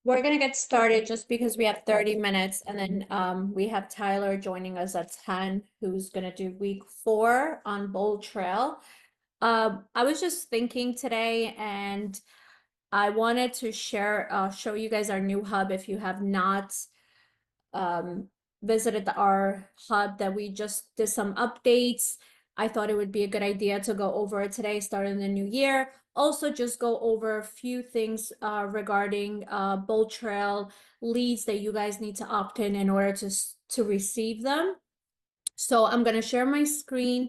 We're gonna get started just because we have 30 minutes and then we have Tyler joining us at 10, who's gonna do week 4 on Bold Trail. I was just thinking today and I wanted to show you guys our new hub if you have not um, visited our hub that we just did some updates. I thought it would be a good idea to go over it today, starting the new year. Also, just go over a few things regarding Bold Trail leads that you guys need to opt in order to receive them. So I'm going to share my screen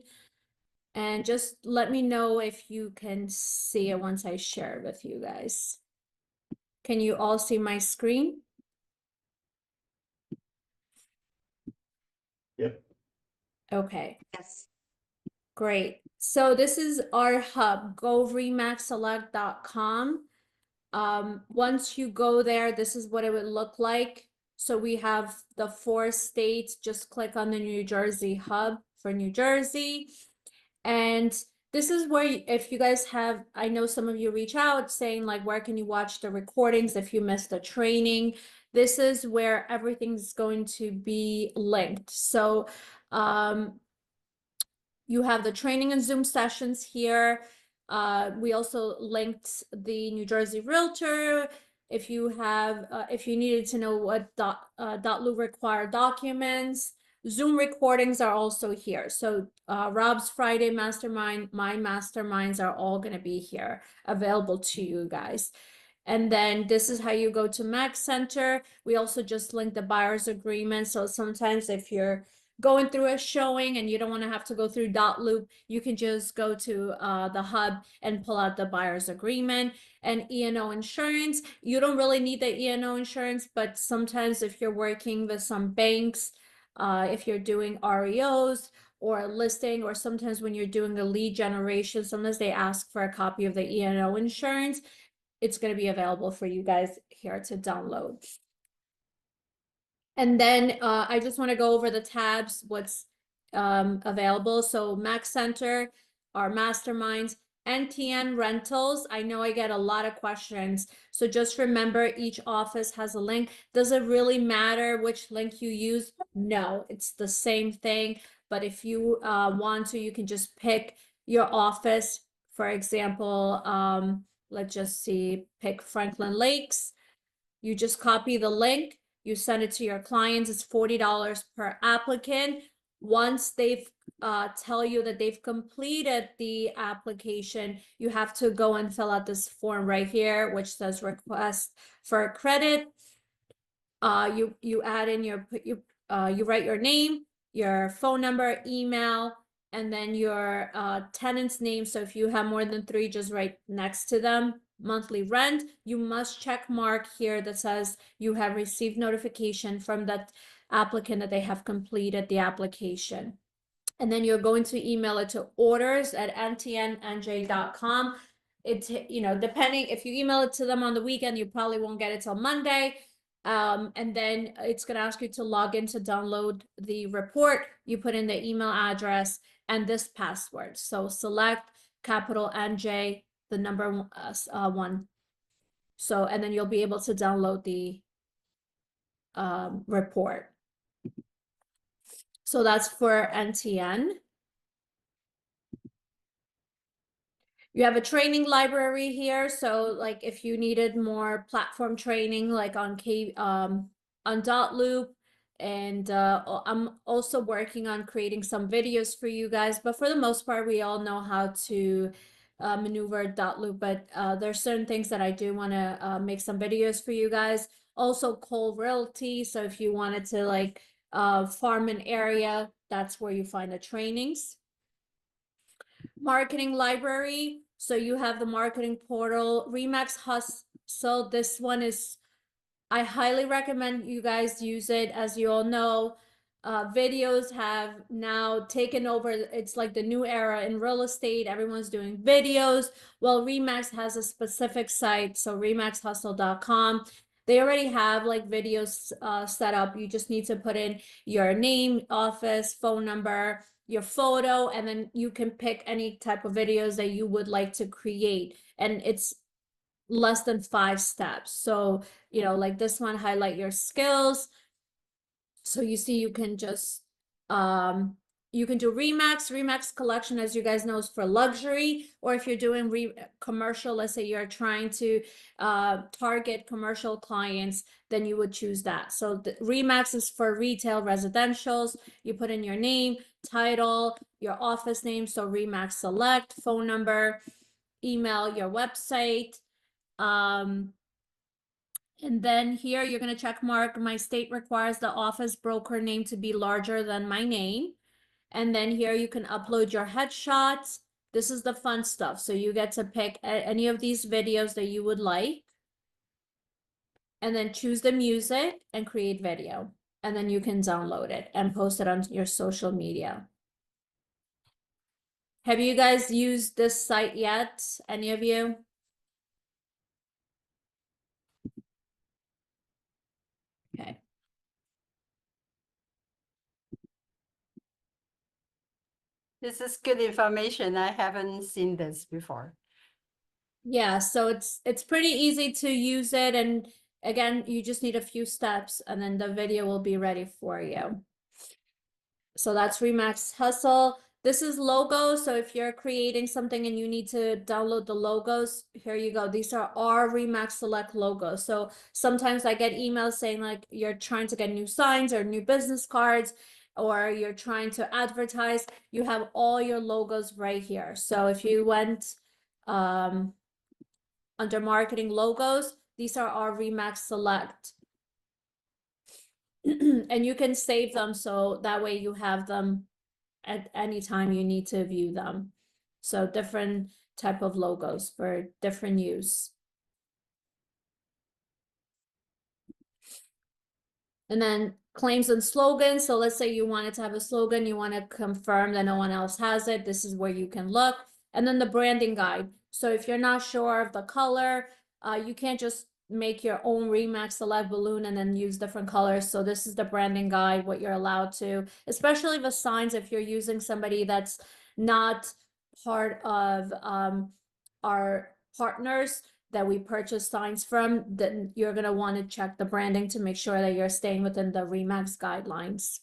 and just let me know if you can see it once I share it with you guys. Can you all see my screen? Yep. Okay. Yes. Great. So this is our hub, goRemaxSelect.com. Once you go there, this is what it would look like. So we have the 4 states. Just click on the New Jersey hub for New Jersey. And this is where, if you guys have, I know some of you reach out saying like, where can you watch the recordings if you missed the training? This is where everything's going to be linked. So, you have the training and Zoom sessions here. We also linked the New Jersey Realtor. If you needed to know what .lu required documents, Zoom recordings are also here. So Rob's Friday Mastermind, my masterminds are all going to be here available to you guys. And then this is how you go to Max Center. We also just linked the buyer's agreement. So sometimes if you're going through a showing and you don't want to have to go through Loop, you can just go to the hub and pull out the buyer's agreement. And E&O insurance, you don't really need the E&O insurance, but sometimes if you're working with some banks, if you're doing REOs or a listing, or sometimes when you're doing a lead generation, sometimes they ask for a copy of the E&O insurance. It's going to be available for you guys here to download. And then I just want to go over the tabs, what's available. So Max Center, our masterminds, NTN rentals. I know I get a lot of questions. So just remember, each office has a link. Does it really matter which link you use? No, it's the same thing. But if you want to, you can just pick your office. For example, let's just see, pick Franklin Lakes. You just copy the link, you send it to your clients. It's $40 per applicant. Once they've tell you that they've completed the application, you have to go and fill out this form right here, which says request for credit. You add in you write your name, your phone number, email, and then your tenant's name. So if you have more than 3, just write next to them. Monthly rent, you must check mark here that says you have received notification from that applicant that they have completed the application. And then you're going to email it to orders@ntnnj.com. It's, depending, if you email it to them on the weekend, you probably won't get it till Monday. And then it's going to ask you to log in to download the report. You put in the email address and this password. So select capital NJ, the number 1. So, and then you'll be able to download the report. So that's for NTN. You have a training library here. So like if you needed more platform training, like on Loop, and I'm also working on creating some videos for you guys, but for the most part, we all know how to maneuver Loop, but there's certain things that I do want to make some videos for you guys. Also Cole Realty. So if you wanted to like farm an area, that's where you find the trainings. Marketing library. So you have the marketing portal, Remax Hustle. This one is, I highly recommend you guys use it. As you all know, videos have now taken over. It's like the new era in real estate. Everyone's doing videos. Well, Remax has a specific site. So remaxhustle.com. They already have like videos set up. You just need to put in your name, office, phone number, your photo, and then you can pick any type of videos that you would like to create. And it's less than 5 steps. So, like this one, highlight your skills. So you see, you can just, you can do Remax collection, as you guys know, is for luxury, or if you're doing commercial, let's say you're trying to target commercial clients, then you would choose that. So the Remax is for retail residentials. You put in your name, title, your office name, so Remax Select, phone number, email, your website. And then here you're going to check mark, my state requires the office broker name to be larger than my name. And then here you can upload your headshots. This is the fun stuff. So you get to pick any of these videos that you would like. And then choose the music and create video. And then you can download it and post it on your social media. Have you guys used this site yet? Any of you? Okay. This is good information. I haven't seen this before. Yeah, so it's pretty easy to use it, and again, you just need a few steps and then the video will be ready for you. So that's Remax Hustle. This is logos. So if you're creating something and you need to download the logos, here you go. These are our Remax Select logos. So sometimes I get emails saying like you're trying to get new signs or new business cards, or you're trying to advertise. You have all your logos right here. So if you went under marketing logos, these are our Remax Select. And you can save them so that way you have them at any time you need to view them. So different type of logos for different use. And then claims and slogans. So let's say you wanted to have a slogan, you want to confirm that no one else has it. This is where you can look. And then the branding guide. So if you're not sure of the color, you can't just make your own Remax Select balloon and then use different colors. So this is the branding guide, what you're allowed to, especially the signs if you're using somebody that's not part of our partners that we purchase signs from, then you're going to want to check the branding to make sure that you're staying within the Remax guidelines.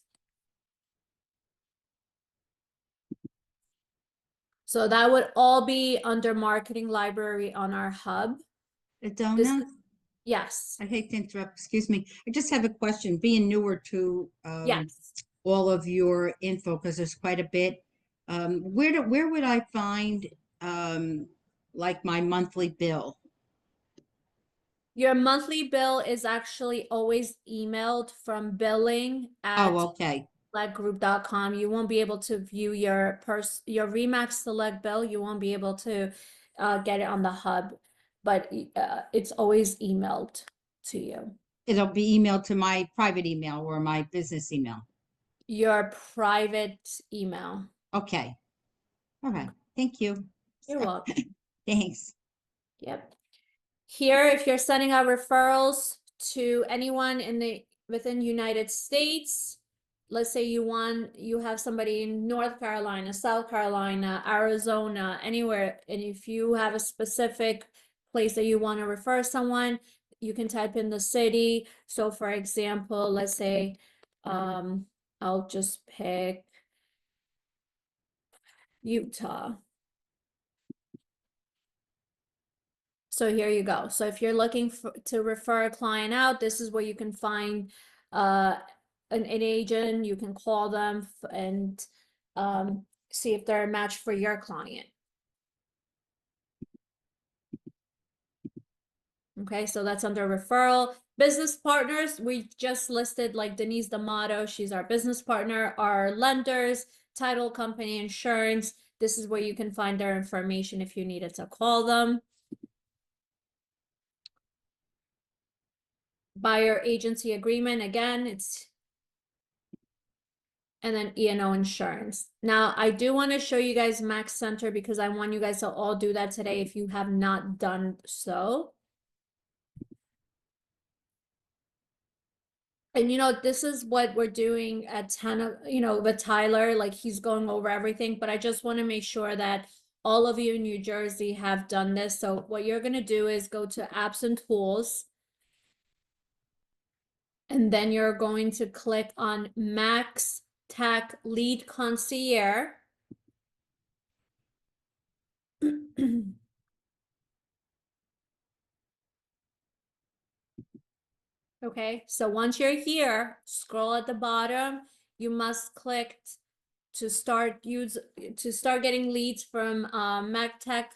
So that would all be under marketing library on our hub. Donna, Yes. I hate to interrupt, excuse me. I just have a question. Being newer to Yes. all of your info, because there's quite a bit. Where would I find like my monthly bill? Your monthly bill is actually always emailed from billing at Oh, okay. selectgroup.com. You won't be able to view your Remax Select bill. You won't be able to get it on the hub, but it's always emailed to you. It'll be emailed to my private email or my business email. Your private email. Okay. All right. Thank you. You're welcome. Thanks. Yep. Here, if you're sending out referrals to anyone within United States, let's say you have somebody in North Carolina, South Carolina, Arizona, anywhere, and if you have a specific place that you want to refer someone, you can type in the city. So for example, let's say I'll just pick Utah. So here you go. So if you're looking to refer a client out, this is where you can find an agent. You can call them and see if they're a match for your client. Okay, so that's under referral. Business partners, we just listed like Denise D'Amato, she's our business partner, our lenders, title company, insurance. This is where you can find their information if you needed to call them. Buyer agency agreement, again, it's, and then E&O insurance. Now, I do want to show you guys Max Center because I want you guys to all do that today if you have not done so. And this is what we're doing at 10, with Tyler, like he's going over everything, but I just want to make sure that all of you in New Jersey have done this. So what you're gonna do is go to apps and tools. And then you're going to click on Max Tech Lead Concierge. Okay, so once you're here, scroll at the bottom, you must click to start getting leads from MacTech.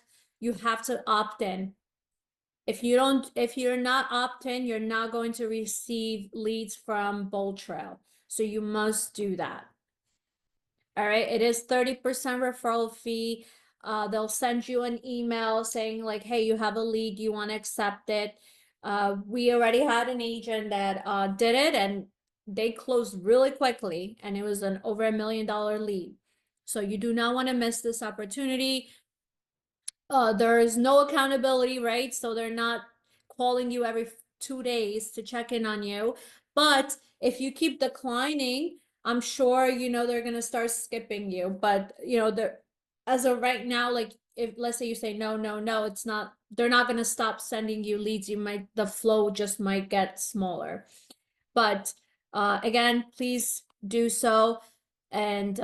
You have to opt in. If you're not opt in, you're not going to receive leads from Bold Trail. So you must do that. All right, it is 30% referral fee. They'll send you an email saying like, hey, you have a lead, you want to accept it. We already had an agent that did it and they closed really quickly and it was an over $1 million lead. So you do not want to miss this opportunity. There is no accountability, right? So they're not calling you every 2 days to check in on you. But if you keep declining, I'm sure they're gonna start skipping you. But they're as of right now, like if let's say you say no, no, no, it's not. They're not gonna stop sending you leads. The flow just might get smaller. But again, please do so and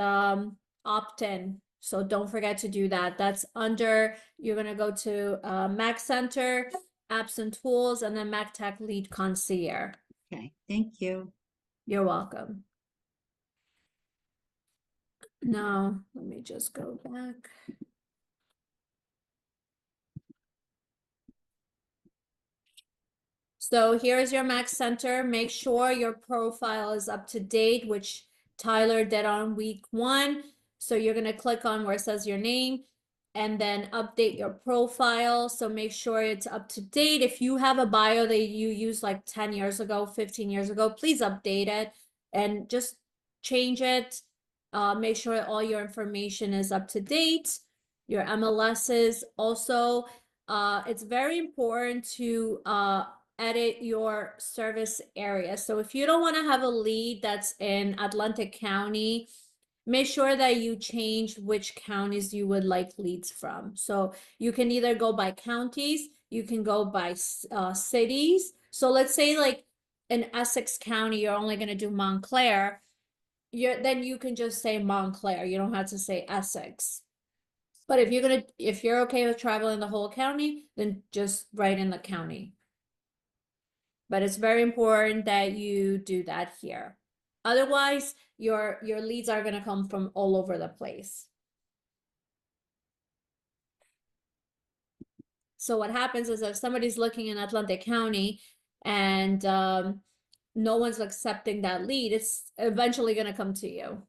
opt in. So don't forget to do that. That's under, you're going to go to Mac Center, Apps and Tools, and then Mac Tech Lead Concierge. Okay, thank you. You're welcome. Now, let me just go back. So here's your Mac Center. Make sure your profile is up to date, which Tyler did on week 1. So you're going to click on where it says your name and then update your profile. So make sure it's up to date. If you have a bio that you used like 10 years ago, 15 years ago, please update it and just change it. Make sure all your information is up to date. Your MLSs also. It's very important to edit your service area. So if you don't want to have a lead that's in Atlantic County, make sure that you change which counties you would like leads from. So you can either go by counties, you can go by cities. So let's say like in Essex County, you're only going to do Montclair. Then you can just say Montclair. You don't have to say Essex. But if you're okay with traveling the whole county, then just write in the county. But it's very important that you do that here. Otherwise, your leads are going to come from all over the place. So what happens is if somebody's looking in Atlantic County and no one's accepting that lead, it's eventually going to come to you.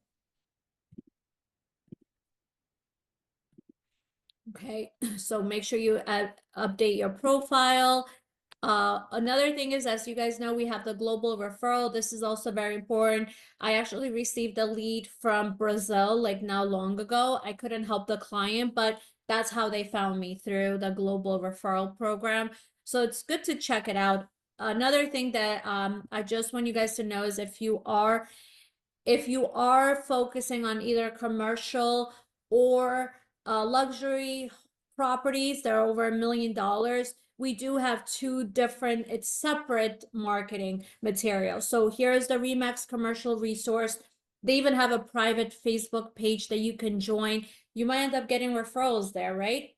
Okay, so make sure you update your profile. Another thing is, as you guys know, we have the global referral. This is also very important. I actually received a lead from Brazil like not long ago. I couldn't help the client, but that's how they found me, through the global referral program. So it's good to check it out. Another thing that I just want you guys to know is if you are focusing on either commercial or luxury properties that are over $1 million, we do have it's separate marketing materials. So here's the Remax commercial resource. They even have a private Facebook page that you can join. You might end up getting referrals there, right?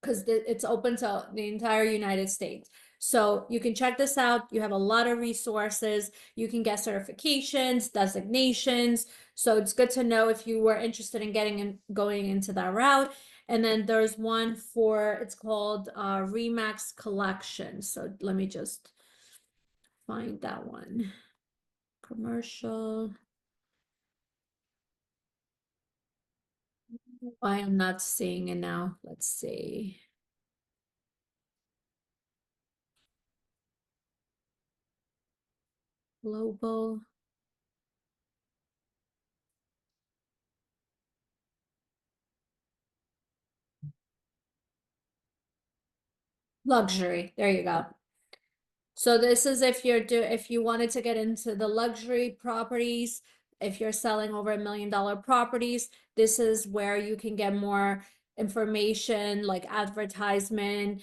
Because it's open to the entire United States. So you can check this out. You have a lot of resources. You can get certifications, designations. So it's good to know if you were interested in going into that route. And then there's one it's called Remax Collection. So let me just find that one. Commercial. I am not seeing it now. Let's see. Global. Luxury. There you go. So this is if you wanted to get into the luxury properties, if you're selling over $1 million properties, this is where you can get more information like advertisement.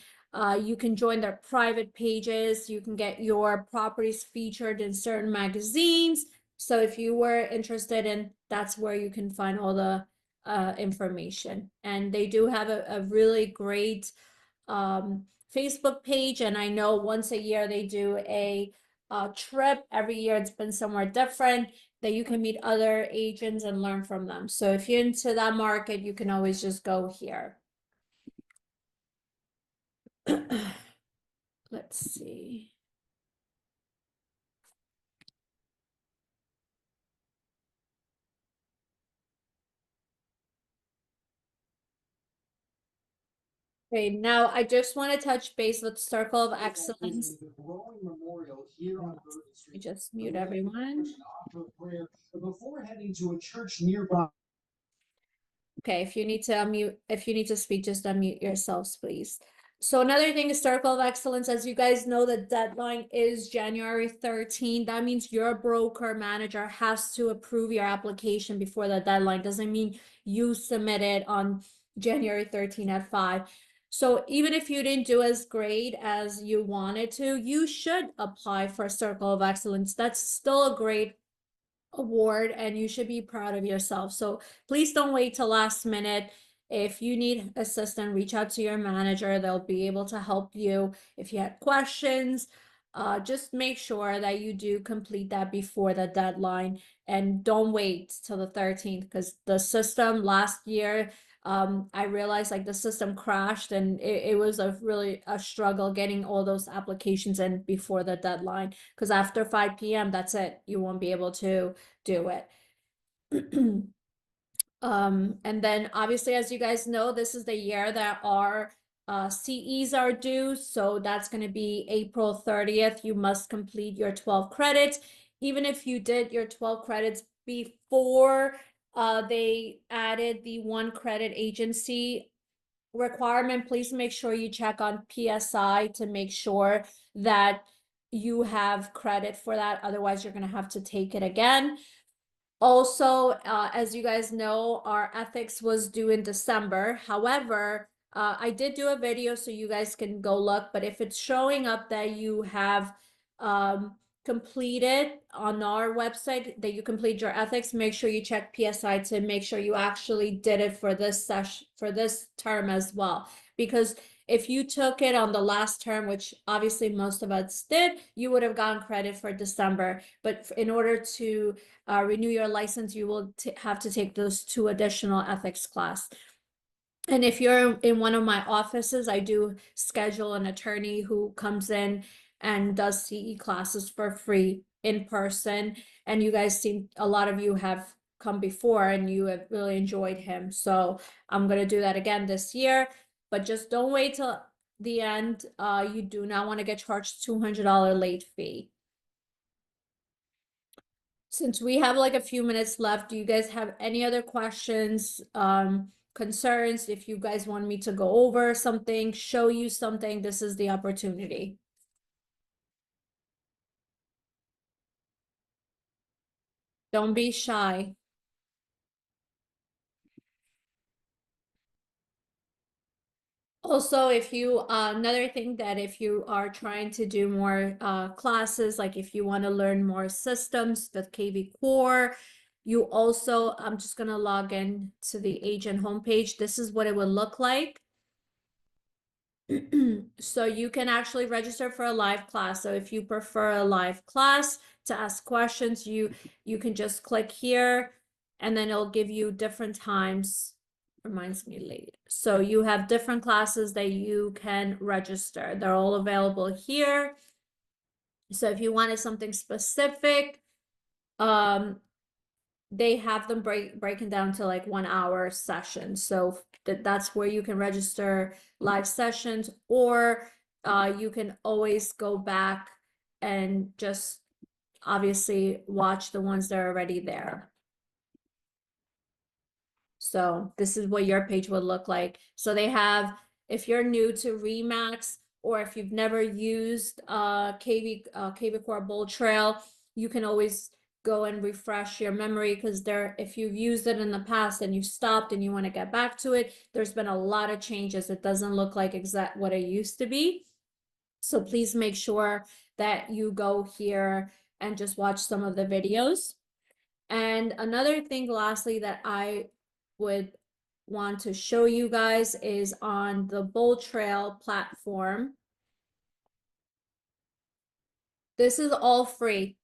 You can join their private pages. You can get your properties featured in certain magazines. So if you were interested in, that's where you can find all the information. And they do have a really great Facebook page. And I know once a year they do a trip. Every year it's been somewhere different that you can meet other agents and learn from them. So if you're into that market, you can always just go here. Let's see. Okay, now I just want to touch base with Circle of Excellence. I just mute everyone. Before heading to a church nearby. Okay, if you need to unmute, if you need to speak, just unmute yourselves, please. So another thing is Circle of Excellence. As you guys know, the deadline is January 13th. That means your broker manager has to approve your application before the deadline. Doesn't mean you submit it on January 13th at 5. So even if you didn't do as great as you wanted to, you should apply for Circle of Excellence. That's still a great award and you should be proud of yourself. So please don't wait till last minute. If you need assistance, reach out to your manager. They'll be able to help you. If you had questions, just make sure that you do complete that before the deadline and don't wait till the 13th because the system last year, I realized like the system crashed and it was a really a struggle getting all those applications in before the deadline because after 5 p.m. that's it. You won't be able to do it. And then obviously, as you guys know, this is the year that our CEs are due. So that's going to be April 30th. You must complete your 12 credits. Even if you did your 12 credits before they added the 1 credit agency requirement, please make sure you check on PSI to make sure that you have credit for that. Otherwise, you're going to have to take it again. Also, as you guys know, our ethics was due in December. However, I did do a video so you guys can go look, but if it's showing up that you have completed on our website, that you complete your ethics, make sure you check PSI to make sure you actually did it for this session, for this term as well. Because if you took it on the last term, which obviously most of us did, you would have gotten credit for December. But in order to renew your license, you will have to take those 2 additional ethics class. And if you're in one of my offices, I do schedule an attorney who comes in and does CE classes for free in person. And you guys seem, a lot of you have come before and you have really enjoyed him. So I'm going to do that again this year, but just don't wait till the end. You do not want to get charged $200 late fee. Since we have like a few minutes left, do you guys have any other questions, concerns? If you guys want me to go over something, show you something, this is the opportunity. Don't be shy. Also, if you, another thing that if you are trying to do more classes, like if you want to learn more systems with KV Core, you also, I'm just going to log in to the agent homepage. This is what it would look like. So you can actually register for a live class. So if you prefer a live class to ask questions, you can just click here and then it'll give you different times. Reminds me late. So you have different classes that you can register. They're all available here. So if you wanted something specific, they have them breaking down to like 1 hour sessions. So that's where you can register live sessions, or you can always go back and just obviously watch the ones that are already there. So this is what your page would look like. So they have, if you're new to Remax, or if you've never used KV Core Bold Trail, you can always go and refresh your memory, because if you've used it in the past and you stopped and you want to get back to it, there's been a lot of changes. It doesn't look like exact what it used to be. So please make sure that you go here and just watch some of the videos. And another thing, lastly, that I would want to show you guys is on the Bold Trail platform. This is all free.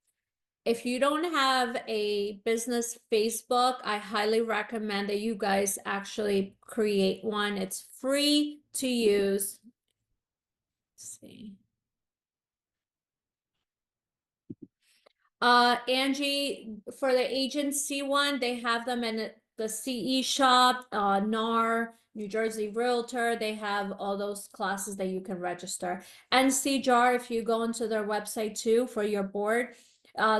If you don't have a business Facebook, I highly recommend that you guys actually create one. It's free to use. Let's see. Angie, for the agency one, they have them in the CE shop, NAR, New Jersey Realtor. They have all those classes that you can register. And CJAR, if you go into their website too for your board,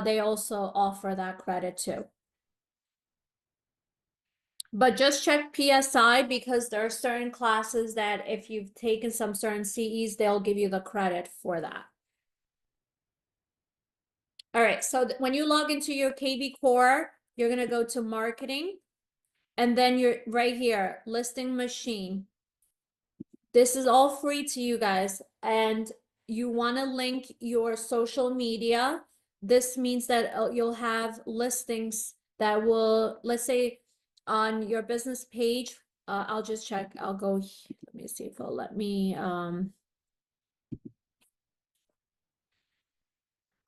they also offer that credit too. But just check PSI, because there are certain classes that if you've taken some certain CEs, they'll give you the credit for that. All right, so when you log into your KV Core, you're gonna go to marketing, and then you're right here, listing machine. This is all free to you guys, and you wanna link your social media. This means that you'll have listings that will, let's say on your business page, I'll just check, I'll go, let me see if it'll let me,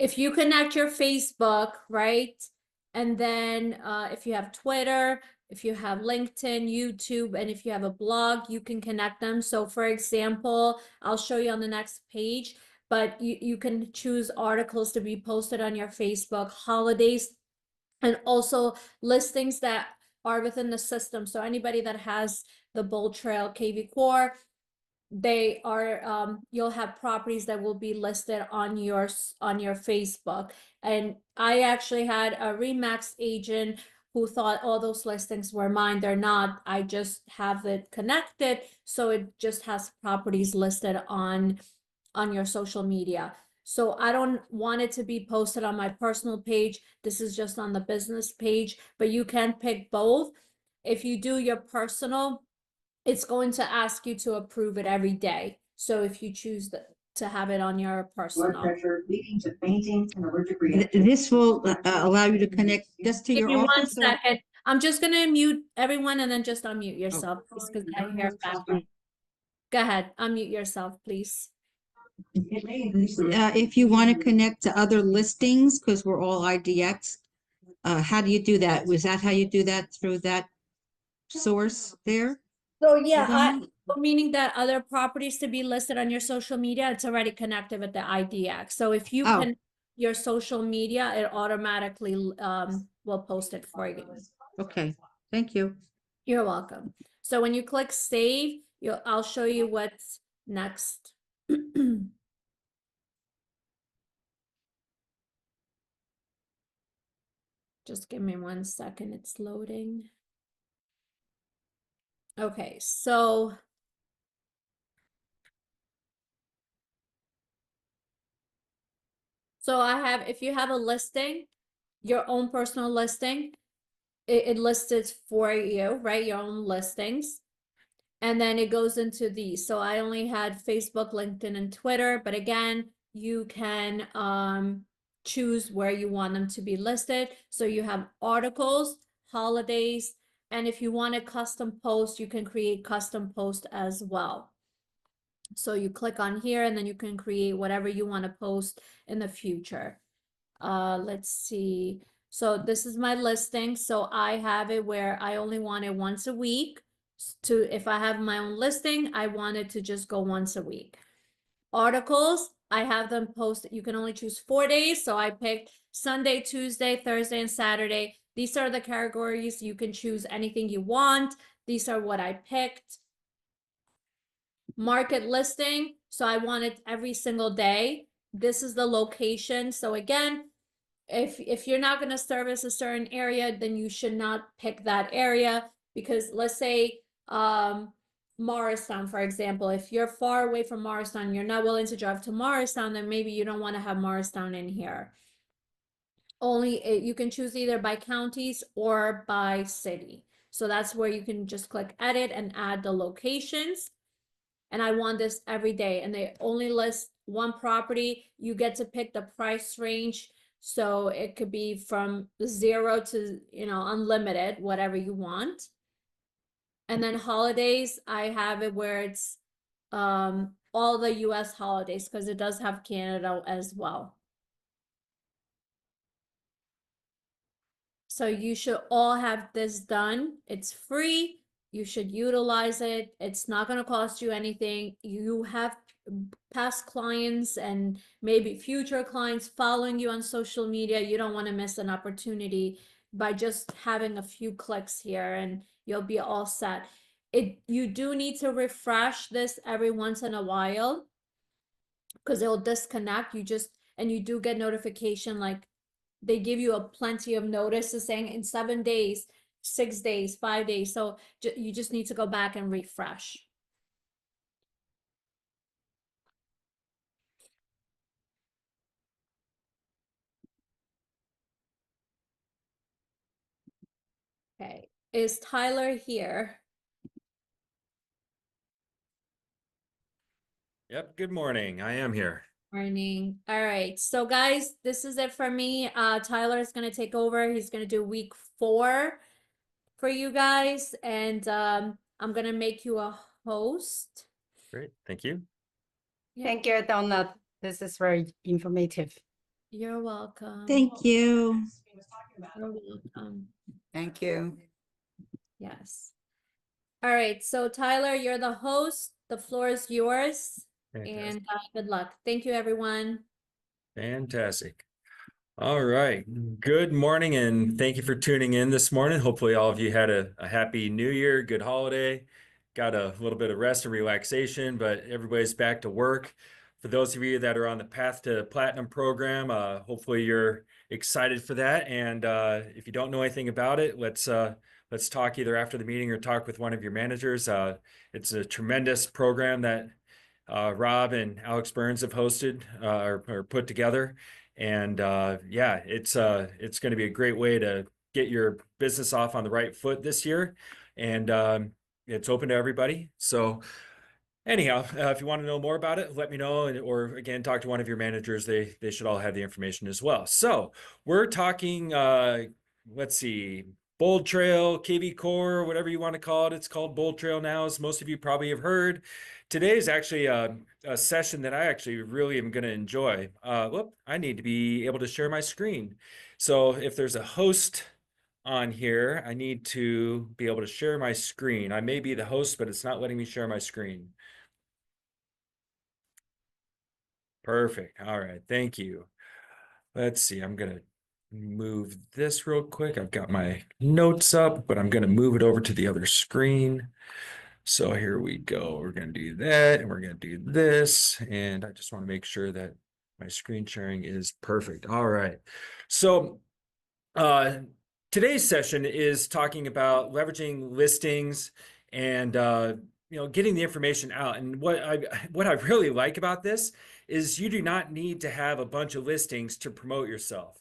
if you connect your Facebook, right? And then if you have Twitter, if you have LinkedIn, YouTube, and if you have a blog, you can connect them. So for example, I'll show you on the next page, but you can choose articles to be posted on your Facebook, holidays, and also listings that are within the system. So anybody that has the Bold Trail KV Core, they are you'll have properties that will be listed on your Facebook. And I actually had a Remax agent who thought all those listings were mine. They're not. I just have it connected, so it just has properties listed on your social media. So I don't want it to be posted on my personal page. This is just on the business page, but you can pick both. If you do your personal, it's going to ask you to approve it every day. So if you choose to have it on your Blood personal. pressure leading to fainting and allergic reactions. This will allow you to connect just to Give your me 1 office or? second. I'm just gonna mute everyone and then just unmute yourself, because I hear background. Go ahead, unmute yourself, please. It may induce the If you want to connect to other listings, because we're all IDX, how do you do that? Was that how you do that, through that source there? So yeah, Hold on. meaning that other properties to be listed on your social media, it's already connected with the IDX. So if you Oh. can your social media, it automatically will post it for you. Okay, thank you. You're welcome. So when you click save, I'll show you what's next. Just give me 1 second, it's loading. Okay, so I have, if you have a listing, your own personal listing, it lists it for you, right? Your own listings. And then it goes into these. So I only had Facebook, LinkedIn, and Twitter, but again, you can choose where you want them to be listed. So you have articles, holidays, and if you want a custom post, you can create custom post as well. So you click on here and then you can create whatever you want to post in the future. Let's see. So this is my listing. So I have it where I only want it once a week. If I have my own listing, I want it to just go once a week. Articles, I have them posted. You can only choose 4 days. So I picked Sunday, Tuesday, Thursday, and Saturday. These are the categories. You can choose anything you want. These are what I picked. Market listing, so I want it every single day. This is the location. So again, if you're not going to service a certain area, then you should not pick that area, because let's say Morristown, for example, if you're far away from Morristown, you're not willing to drive to Morristown, then maybe you don't want to have Morristown in here. only you can choose either by counties or by city. So that's where you can just click edit and add the locations. And I want this every day, and they only list one property. You get to pick the price range. So it could be from 0 to, unlimited, whatever you want. And then holidays, I have it where it's all the US holidays, because it does have Canada as well. So you should all have this done. It's free. You should utilize it. It's not going to cost you anything. You have past clients and maybe future clients following you on social media. You don't want to miss an opportunity by just having a few clicks here, and you'll be all set. You do need to refresh this every once in a while, because it'll disconnect. And you do get notification, like they give you a plenty of notices saying in 7 days, 6 days, 5 days. So you just need to go back and refresh. Okay, is Tyler here? Yep, good morning. I am here. Morning. All right, so guys, this is it for me. Tyler is going to take over. He's going to do week 4 for you guys, and I'm going to make you a host. Great, thank you. Thank you, Donna. This is very informative. You're welcome. Thank you. You're welcome. Thank you. Yes. All right, so Tyler, you're the host. The floor is yours. Fantastic. And good luck. Thank you, everyone. Fantastic. All right. Good morning, and thank you for tuning in this morning. Hopefully all of you had a happy new year, good holiday, got a little bit of rest and relaxation, but everybody's back to work. For those of you that are on the Path to Platinum program, hopefully you're excited for that. And if you don't know anything about it, let's talk either after the meeting or talk with one of your managers. It's a tremendous program that Rob and Alex Burns have hosted or put together. And yeah, it's going to be a great way to get your business off on the right foot this year. And it's open to everybody. So anyhow, if you want to know more about it, let me know, or again, talk to one of your managers. They should all have the information as well. So we're talking, let's see, Bold Trail, KB Core, whatever you want to call it. It's called Bold Trail now, as most of you probably have heard. Today is actually a session that I actually really am going to enjoy. Whoop, I need to be able to share my screen. So if there's a host on here, I need to be able to share my screen. I may be the host, but it's not letting me share my screen. Perfect. All right. Thank you. Let's see. I'm going to move this real quick. I've got my notes up, but I'm going to move it over to the other screen. So here we go. We're going to do that, and we're going to do this. And I just want to make sure that my screen sharing is perfect. All right. So today's session is talking about leveraging listings and getting the information out. And what I really like about this is you do not need to have a bunch of listings to promote yourself.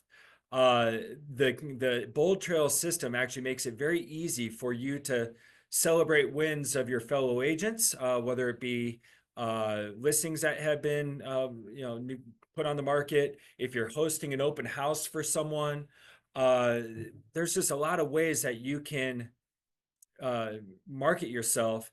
The Bold Trail system actually makes it very easy for you to celebrate wins of your fellow agents, whether it be listings that have been put on the market. If you're hosting an open house for someone, there's just a lot of ways that you can market yourself,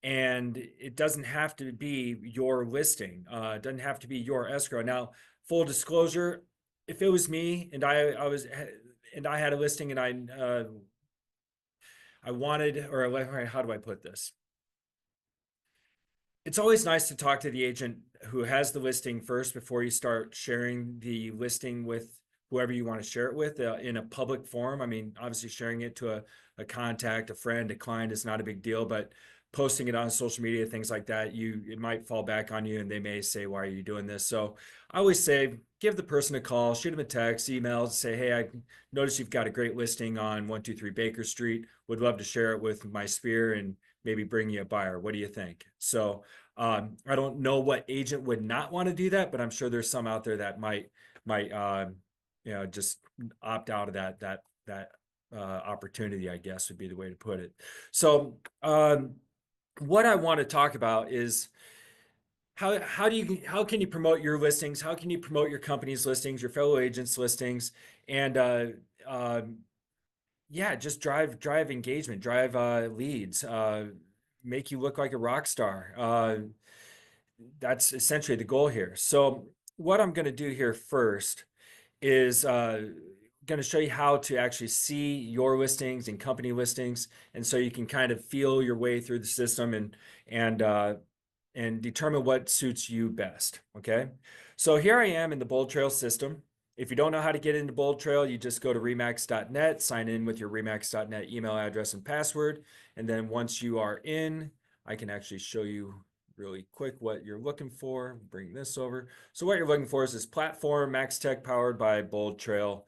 and it doesn't have to be your listing. It doesn't have to be your escrow. Now, full disclosure, if it was me and I had a listing and I wanted, or how do I put this? It's always nice to talk to the agent who has the listing first before you start sharing the listing with whoever you want to share it with in a public forum. I mean, obviously sharing it to a contact, a friend, a client is not a big deal, but posting it on social media, things like that, it might fall back on you, and they may say, why are you doing this? So I always say, give the person a call, shoot them a text, email, say, hey, I noticed you've got a great listing on 123 Baker Street. Would love to share it with my sphere and maybe bring you a buyer. What do you think? So I don't know what agent would not want to do that, but I'm sure there's some out there that might just opt out of that opportunity, I guess would be the way to put it. So what I want to talk about is how can you promote your listings? How can you promote your company's listings, your fellow agents' listings, and yeah, just drive engagement, drive leads, make you look like a rock star. That's essentially the goal here. So what I'm going to do here first is going to show you how to actually see your listings and company listings, and so you can kind of feel your way through the system and determine what suits you best. Okay, so here I am in the Bold Trail system. If you don't know how to get into Bold Trail, you just go to remax.net, sign in with your remax.net email address and password, and then once you are in, I can actually show you really quick what you're looking for. Bring this over. So what you're looking for is this platform, Max Tech, powered by Bold Trail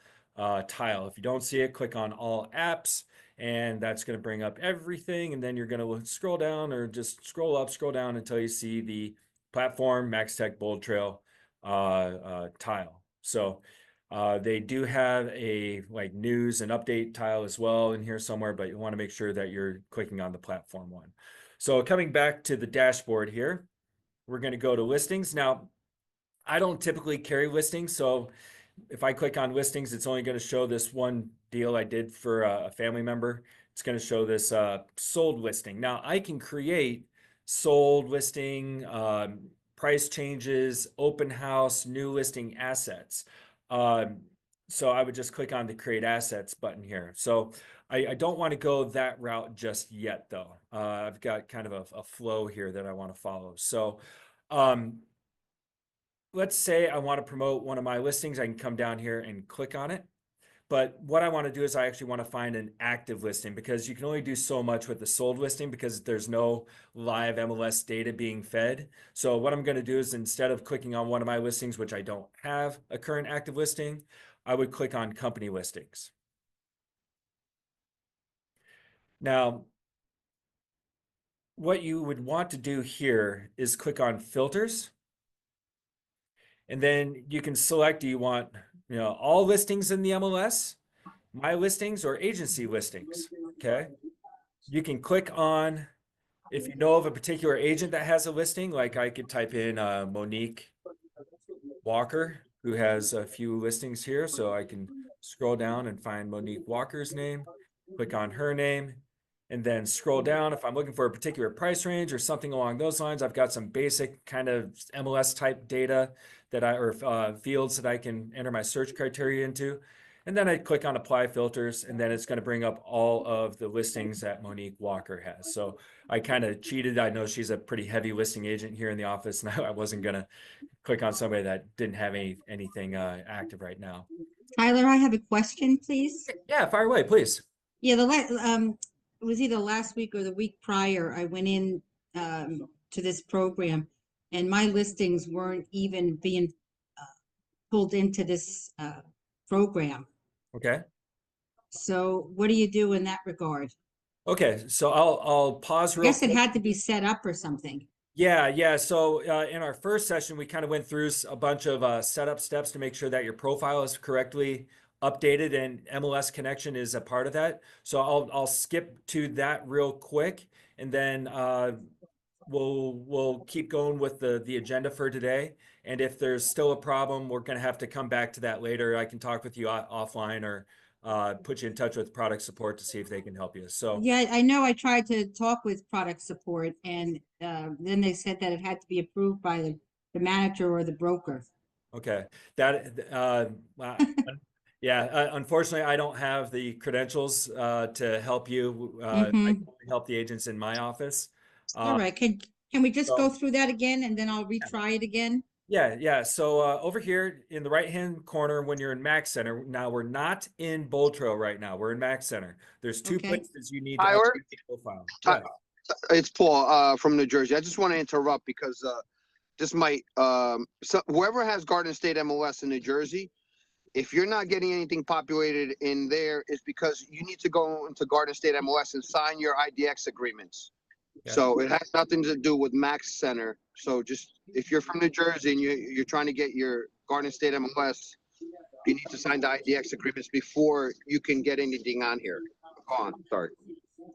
tile. If you don't see it, click on all apps, and that's going to bring up everything. And then you're going to scroll down, or just scroll up, scroll down until you see the platform, Max Tech, Bold Trail tile. So they do have a like news and update tile as well in here somewhere, but you want to make sure that you're clicking on the platform one. So coming back to the dashboard here, we're going to go to listings. Now, I don't typically carry listings, so if I click on listings, it's only going to show this one deal I did for a family member. It's going to show this sold listing. Now, I can create sold listing, price changes, open house, new listing assets. So I would just click on the create assets button here. So I don't want to go that route just yet, though. I've got kind of a flow here that I want to follow. So let's say I want to promote one of my listings. I can come down here and click on it. But what I want to do is I actually want to find an active listing, because you can only do so much with the sold listing because there's no live MLS data being fed. So what I'm going to do is, instead of clicking on one of my listings, which I don't have a current active listing, I would click on company listings. Now, what you would want to do here is click on filters. And then you can select, do you want, all listings in the MLS, my listings, or agency listings? Okay. You can click on, if you know of a particular agent that has a listing, like I could type in Monique Walker, who has a few listings here. So I can scroll down and find Monique Walker's name, click on her name, and then scroll down. If I'm looking for a particular price range or something along those lines, I've got some basic kind of MLS type data that or fields that I can enter my search criteria into. And then I click on apply filters, and then it's going to bring up all of the listings that Monique Walker has. So I kind of cheated. I know she's a pretty heavy listing agent here in the office, and I wasn't going to click on somebody that didn't have anything active right now. Tyler, I have a question, please. Yeah, fire away, please. Yeah, it was either last week or the week prior, I went in to this program, and my listings weren't even being pulled into this program. Okay. So what do you do in that regard? Okay, so I'll pause I real guess it quick. had to be set up or something. Yeah. So in our first session, we kind of went through a bunch of setup steps to make sure that your profile is correctly updated, and MLS connection is a part of that. So I'll skip to that real quick, and then we'll keep going with the agenda for today. And if there's still a problem, we're going to have to come back to that later. I can talk with you offline, or put you in touch with product support to see if they can help you. So Yeah, I know I tried to talk with product support, and then they said that it had to be approved by the manager or the broker. okay, that yeah, unfortunately, I don't have the credentials to help you. I Mhm. can only help the agents in my office. All right, can we just so- go through that again, and then I'll retry it again? Yeah. So over here in the right-hand corner, when you're in Max Center, now we're not in Bold Trail right now. We're in Max Center. There's two Okay. places you need to Tyler? update the profile. Ty- Yeah. It's Paul from New Jersey. I just want to interrupt because this might so whoever has Garden State MLS in New Jersey, if you're not getting anything populated in there, is because you need to go into Garden State MLS and sign your IDX agreements. Yeah. So it has nothing to do with Max Center. So just if you're from New Jersey and you're trying to get your Garden State MLS, You need to sign the IDX agreements before you can get anything on here. Go on, sorry.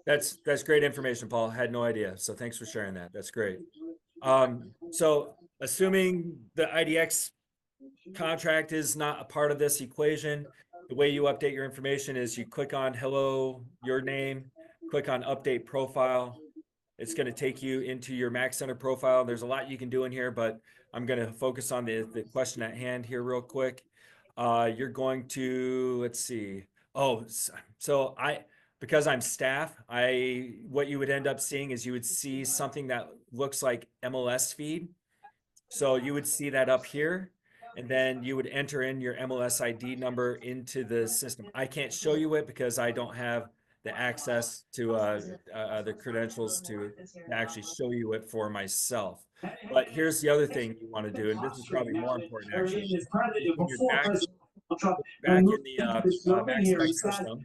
That's great information, Paul. Had no idea. So thanks for sharing that. That's great. So assuming the IDX contract is not a part of this equation, the way you update your information is you click on hello, your name, click on update profile. It's going to take you into your Mac Center profile. There's a lot you can do in here, but I'm going to focus on the question at hand here real quick. You're going to, let's see. Oh, so because I'm staff, what you would end up seeing is you would see something that looks like MLS feed. So you would see that up here, and then you would enter in your MLS ID number into the system. I can't show you it because I don't have the access to the credentials to actually show you it for myself. But here's the other thing you want to do, and this is probably more important actually. When you're back in the Max Tech system,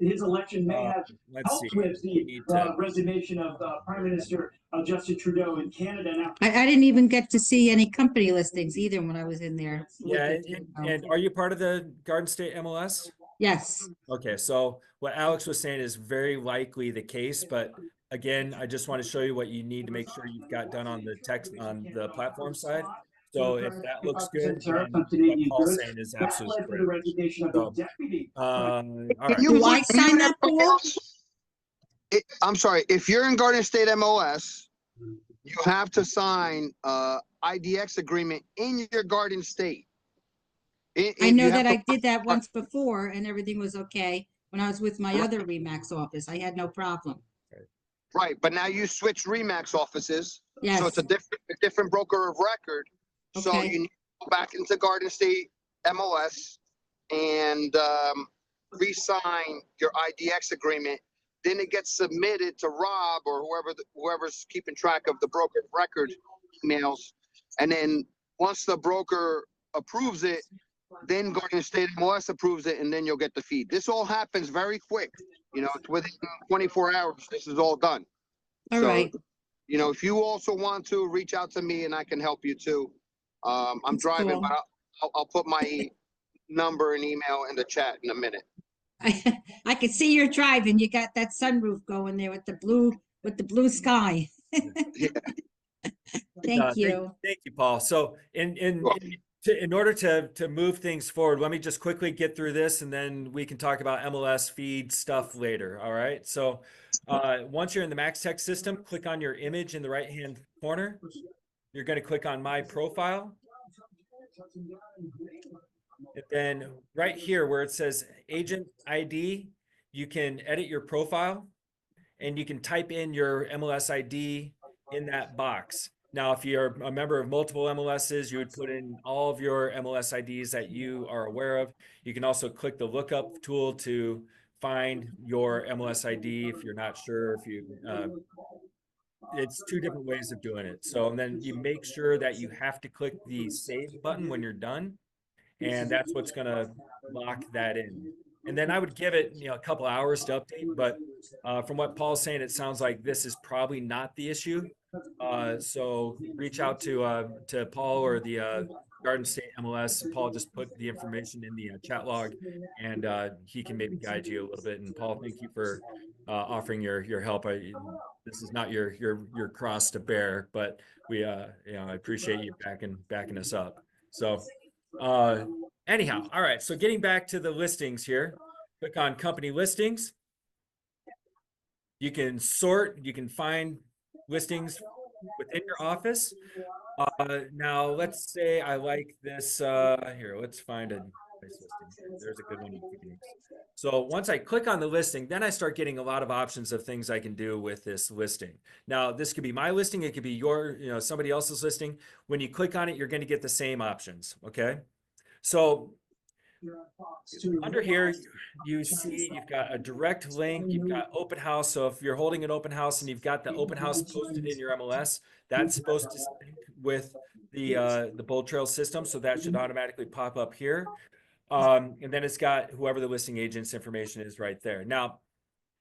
His election may have let's see. helped with We the need to, resignation of Prime Minister Justin Trudeau in Canada. Now, I didn't even get to see any company listings either when I was in there. yeah, with it. and are you part of the Garden State MLS? Yes, Okay, so what Alex was saying is very likely the case, but again, I just want to show you what you need to make sure you've got done on the text on the platform side. So if that looks good, then what Paul's saying is absolutely that led to the correct. resignation of So, the deputy. all Can right. you Do I look- sign up, Paul? I'm sorry, if you're in Garden State MLS, you have to sign IDX agreement in your Garden State. I know that I did that once before and everything was okay when I was with my other Remax office. I had no problem. Right, but now you switch Remax offices, so Yes, it's a different broker of record. So Okay. you need to go back into Garden State MLS and re-sign your IDX agreement. Then it gets submitted to Rob or whoever's keeping track of the broker of record emails. And then once the broker approves it, then Garden State MLS approves it, and then you'll get the feed. This all happens very quick. You know, it's within 24 hours. This is all done. all right. You know, if you also want to reach out to me and I can help you too. I'm That's driving, cool. but I'll put my number and email in the chat in a minute. I could see you're driving. You got that sunroof going there with the blue sky. Thank you. Thank you, Paul. So in order to move things forward, let me just quickly get through this and then we can talk about MLS feed stuff later. All right. So once you're in the Max Tech system, click on your image in the right-hand corner. You're going to click on My Profile. And then right here where it says Agent ID, you can edit your profile and you can type in your MLS ID in that box. Now, if you're a member of multiple MLSs, you would put in all of your MLS IDs that you are aware of. You can also click the lookup tool to find your MLS ID if you're not sure. If you, it's two different ways of doing it. So, and then you make sure that you have to click the save button when you're done, and that's what's going to lock that in. And then I would give it, a couple hours to update. But from what Paul's saying, it sounds like this is probably not the issue. So reach out to Paul or the Garden State MLS. Paul just put the information in the chat log, and he can maybe guide you a little bit. And Paul, thank you for offering your help. This is not your cross to bear, but we I appreciate you backing us up. So anyhow, all right. So getting back to the listings here, click on company listings. You can sort. You can find listings within your office. Now let's say I like this here. Let's find a nice listing. There's a good one in Phoenix. So once I click on the listing, then I start getting a lot of options of things I can do with this listing. Now this could be my listing, it could be your, somebody else's listing. When you click on it, you're going to get the same options. Okay. So under here, you see you've got a direct link, you've got open house. So if you're holding an open house and you've got the open house posted in your MLS, that's supposed to sync with the Bold Trail system. So that should automatically pop up here. And then it's got whoever the listing agent's information is right there. Now,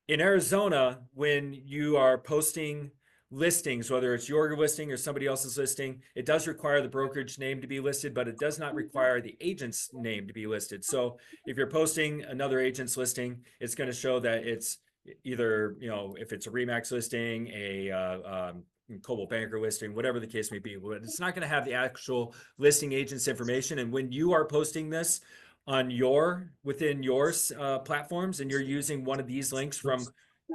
in Arizona, when you are posting listings, whether it's your listing or somebody else's listing, it does require the brokerage name to be listed, but it does not require the agent's name to be listed. So if you're posting another agent's listing, it's going to show that it's either, if it's a Remax listing, a Coldwell Banker listing, whatever the case may be, but it's not going to have the actual listing agent's information. And when you are posting this on within your platforms, and you're using one of these links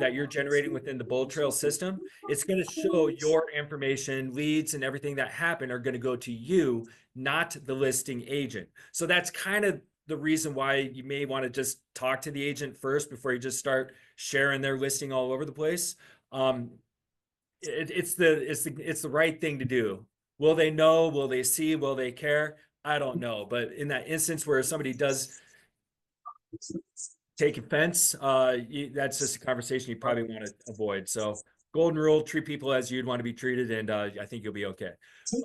that you're generating within the Bold Trail system, it's going to show your information, leads, and everything that happen are going to go to you, not the listing agent. So that's kind of the reason why you may want to just talk to the agent first before you just start sharing their listing all over the place. It's the right thing to do. Will they know? Will they see? Will they care? I don't know. But in that instance where somebody does take offense, that's just a conversation you probably want to avoid. So golden rule, treat people as you'd want to be treated, and I think you'll be okay.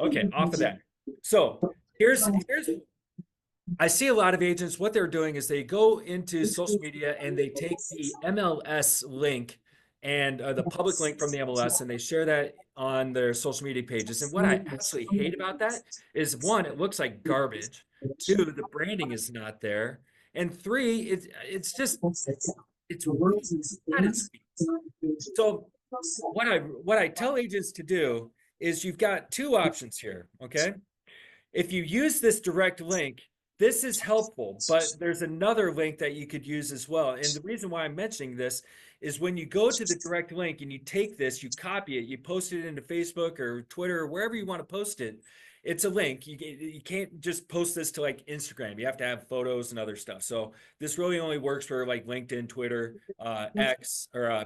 Okay, off of that. So here's I see a lot of agents, what they're doing is they go into social media and they take the MLS link and the public link from the MLS, and they share that on their social media pages. And what I absolutely hate about that is, one, it looks like garbage. Two, the branding is not there. And three, it's just, it's at its weak. So what I tell agents to do is, you've got two options here, okay? If you use this direct link, this is helpful, but there's another link that you could use as well. And the reason why I'm mentioning this is, when you go to the direct link and you take this, you copy it, you post it into Facebook or Twitter or wherever you want to post it, it's a link. You can't just post this to like Instagram. You have to have photos and other stuff. So this really only works for like LinkedIn, Twitter, X, or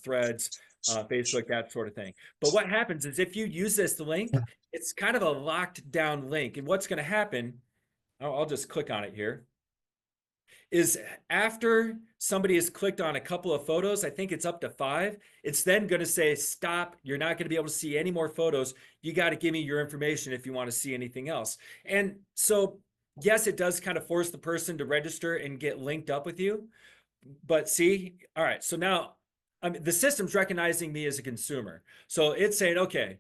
Threads, Facebook, that sort of thing. But what happens is, if you use this link, it's kind of a locked down link. And what's going to happen, I'll just click on it here, is after somebody has clicked on a couple of photos, I think it's up to 5, it's then going to say, stop, you're not going to be able to see any more photos. You got to give me your information if you want to see anything else. And so, yes, it does kind of force the person to register and get linked up with you. But see, all right, so now the system's recognizing me as a consumer. So it's saying, okay,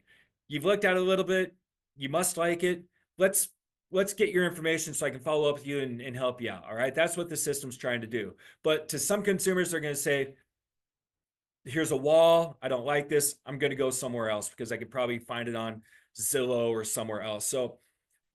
you've looked at it a little bit, you must like it. Let's get your information so I can follow up with you and help you out. All right. That's what the system's trying to do. But to some consumers, they're going to say, here's a wall. I don't like this. I'm going to go somewhere else because I could probably find it on Zillow or somewhere else. So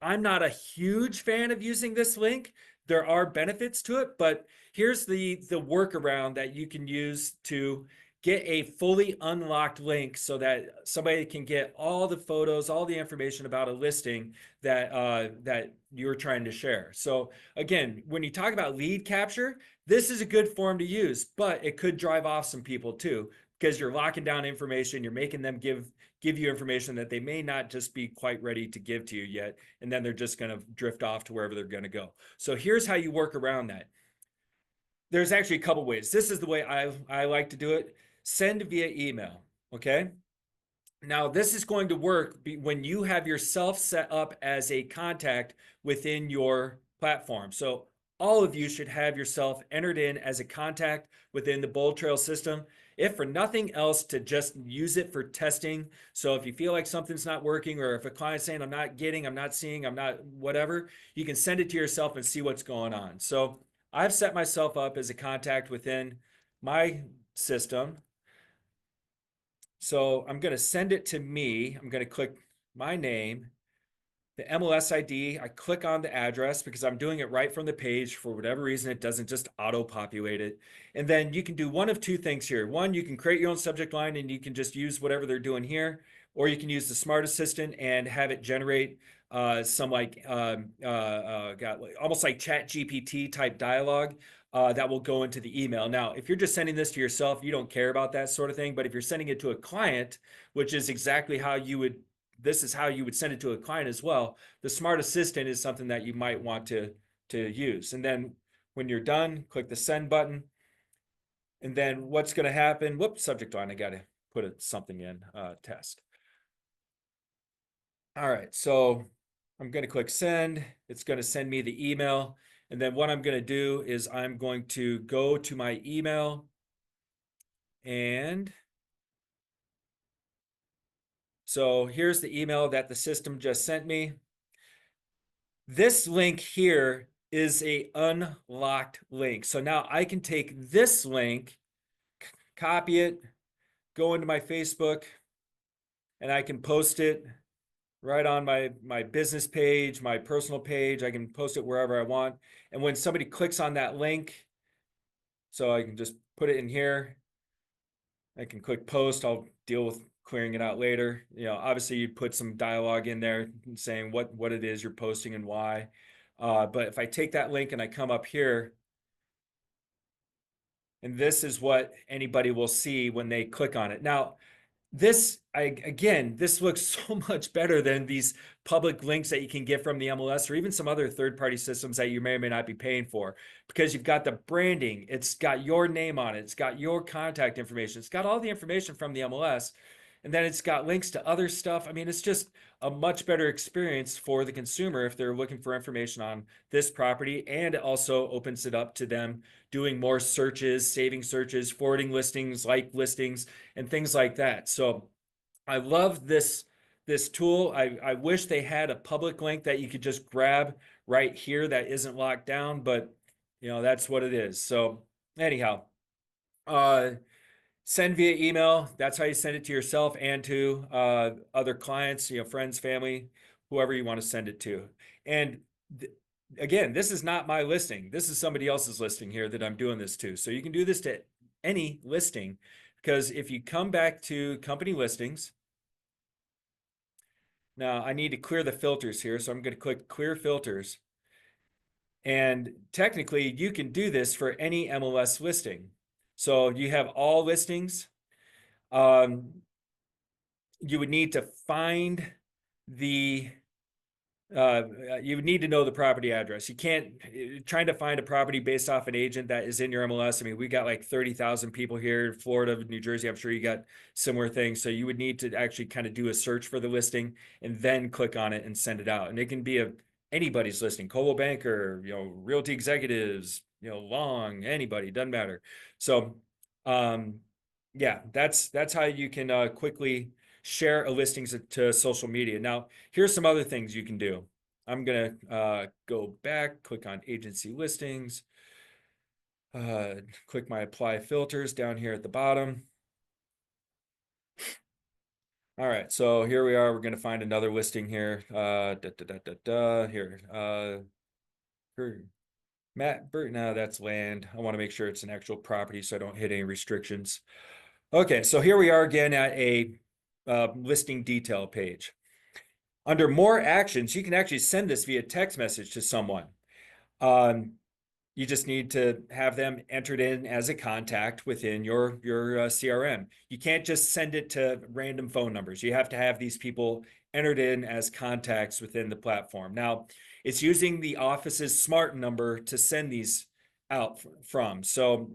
I'm not a huge fan of using this link. There are benefits to it, but here's the workaround that you can use to get a fully unlocked link so that somebody can get all the photos, all the information about a listing that you're trying to share. So again, when you talk about lead capture, this is a good form to use, but it could drive off some people too, because you're locking down information, you're making them give you information that they may not just be quite ready to give to you yet, and then they're just going to drift off to wherever they're going to go. So here's how you work around that. There's actually a couple ways. This is the way I like to do it. Send via email, okay? Now, this is going to work when you have yourself set up as a contact within your platform. So all of you should have yourself entered in as a contact within the Bold Trail system, if for nothing else, to just use it for testing. So if you feel like something's not working, or if a client's saying, I'm not getting, I'm not seeing, I'm not whatever, you can send it to yourself and see what's going on. So I've set myself up as a contact within my system. So I'm going to send it to me. I'm going to click my name, the MLS ID. I click on the address because I'm doing it right from the page. For whatever reason, it doesn't just auto-populate it. And then you can do one of two things here. One, you can create your own subject line and you can just use whatever they're doing here. Or you can use the Smart Assistant and have it generate some like almost like ChatGPT type dialogue that will go into the email. Now, if you're just sending this to yourself, you don't care about that sort of thing. But if you're sending it to a client, which is exactly how you would, this is how you would send it to a client as well, the Smart Assistant is something that you might want to use. And then when you're done, click the send button. And then what's going to happen? Whoops, subject line. I got to put something in test. All right, so I'm going to click send. It's going to send me the email. And then what I'm going to do is I'm going to go to my email and So here's the email that the system just sent me. This link here is a unlocked link. So now I can take this link, copy it, go into my Facebook, and I can post it right on my business page, my personal page. I can post it wherever I want. And when somebody clicks on that link, so I can just put it in here. I can click post. I'll deal with clearing it out later. You know, obviously you put some dialogue in there saying what it is you're posting and why. But if I take that link and I come up here, and this is what anybody will see when they click on it. Now, this looks so much better than these public links that you can get from the MLS or even some other third-party systems that you may or may not be paying for, because you've got the branding, it's got your name on it, it's got your contact information, it's got all the information from the MLS, and then it's got links to other stuff. I mean, it's just a much better experience for the consumer if they're looking for information on this property, and it also opens it up to them doing more searches, saving searches, forwarding listings, like listings, and things like that. So I love this tool. I wish they had a public link that you could just grab right here that isn't locked down, but you know, that's what it is. So anyhow, send via email. That's how you send it to yourself and to other clients, you know, friends, family, whoever you want to send it to. And again, this is not my listing. This is somebody else's listing here that I'm doing this to. So you can do this to any listing, because if you come back to company listings, now I need to clear the filters here. So I'm going to click clear filters. And technically you can do this for any MLS listing. So you have all listings. You would need to find the you would need to know the property address. You can't trying to find a property based off an agent that is in your MLS. I mean, we got like 30,000 people here, Florida, New Jersey. I'm sure you got similar things. So you would need to actually kind of do a search for the listing and then click on it and send it out. And it can be anybody's listing, Coldwell Banker, you know, Realty Executives, you know, Long, anybody, doesn't matter. So, yeah, that's how you can quickly share a listings to social media. Now, here's some other things you can do. I'm gonna go back, click on agency listings, click my apply filters down here at the bottom. All right, so here we are. We're gonna find another listing here. Here, Matt Burt. No, that's land. I want to make sure it's an actual property so I don't hit any restrictions. Okay, so here we are again at a listing detail page. Under more actions, you can actually send this via text message to someone. You just need to have them entered in as a contact within your CRM. You can't just send it to random phone numbers. You have to have these people entered in as contacts within the platform. Now, it's using the office's smart number to send these out from. So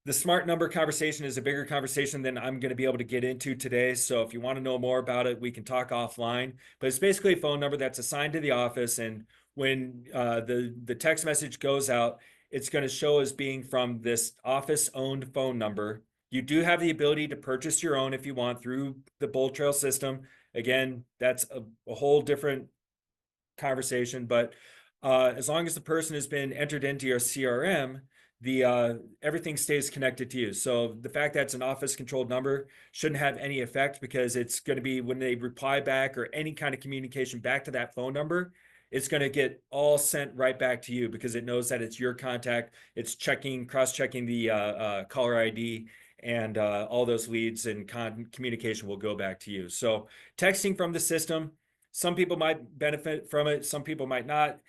the smart number conversation is a bigger conversation than I'm going to be able to get into today. So if you want to know more about it, we can talk offline. But it's basically a phone number that's assigned to the office. And when the text message goes out, it's going to show as being from this office-owned phone number. You do have the ability to purchase your own if you want through the Bold Trail system. Again, that's a whole different conversation. But as long as the person has been entered into your CRM, everything stays connected to you. So the fact that it's an office controlled number shouldn't have any effect, because it's going to be when they reply back or any kind of communication back to that phone number, it's going to get all sent right back to you, because it knows that it's your contact. It's cross-checking the caller ID, and all those leads and communication will go back to you. So texting from the system, some people might benefit from it, some people might not.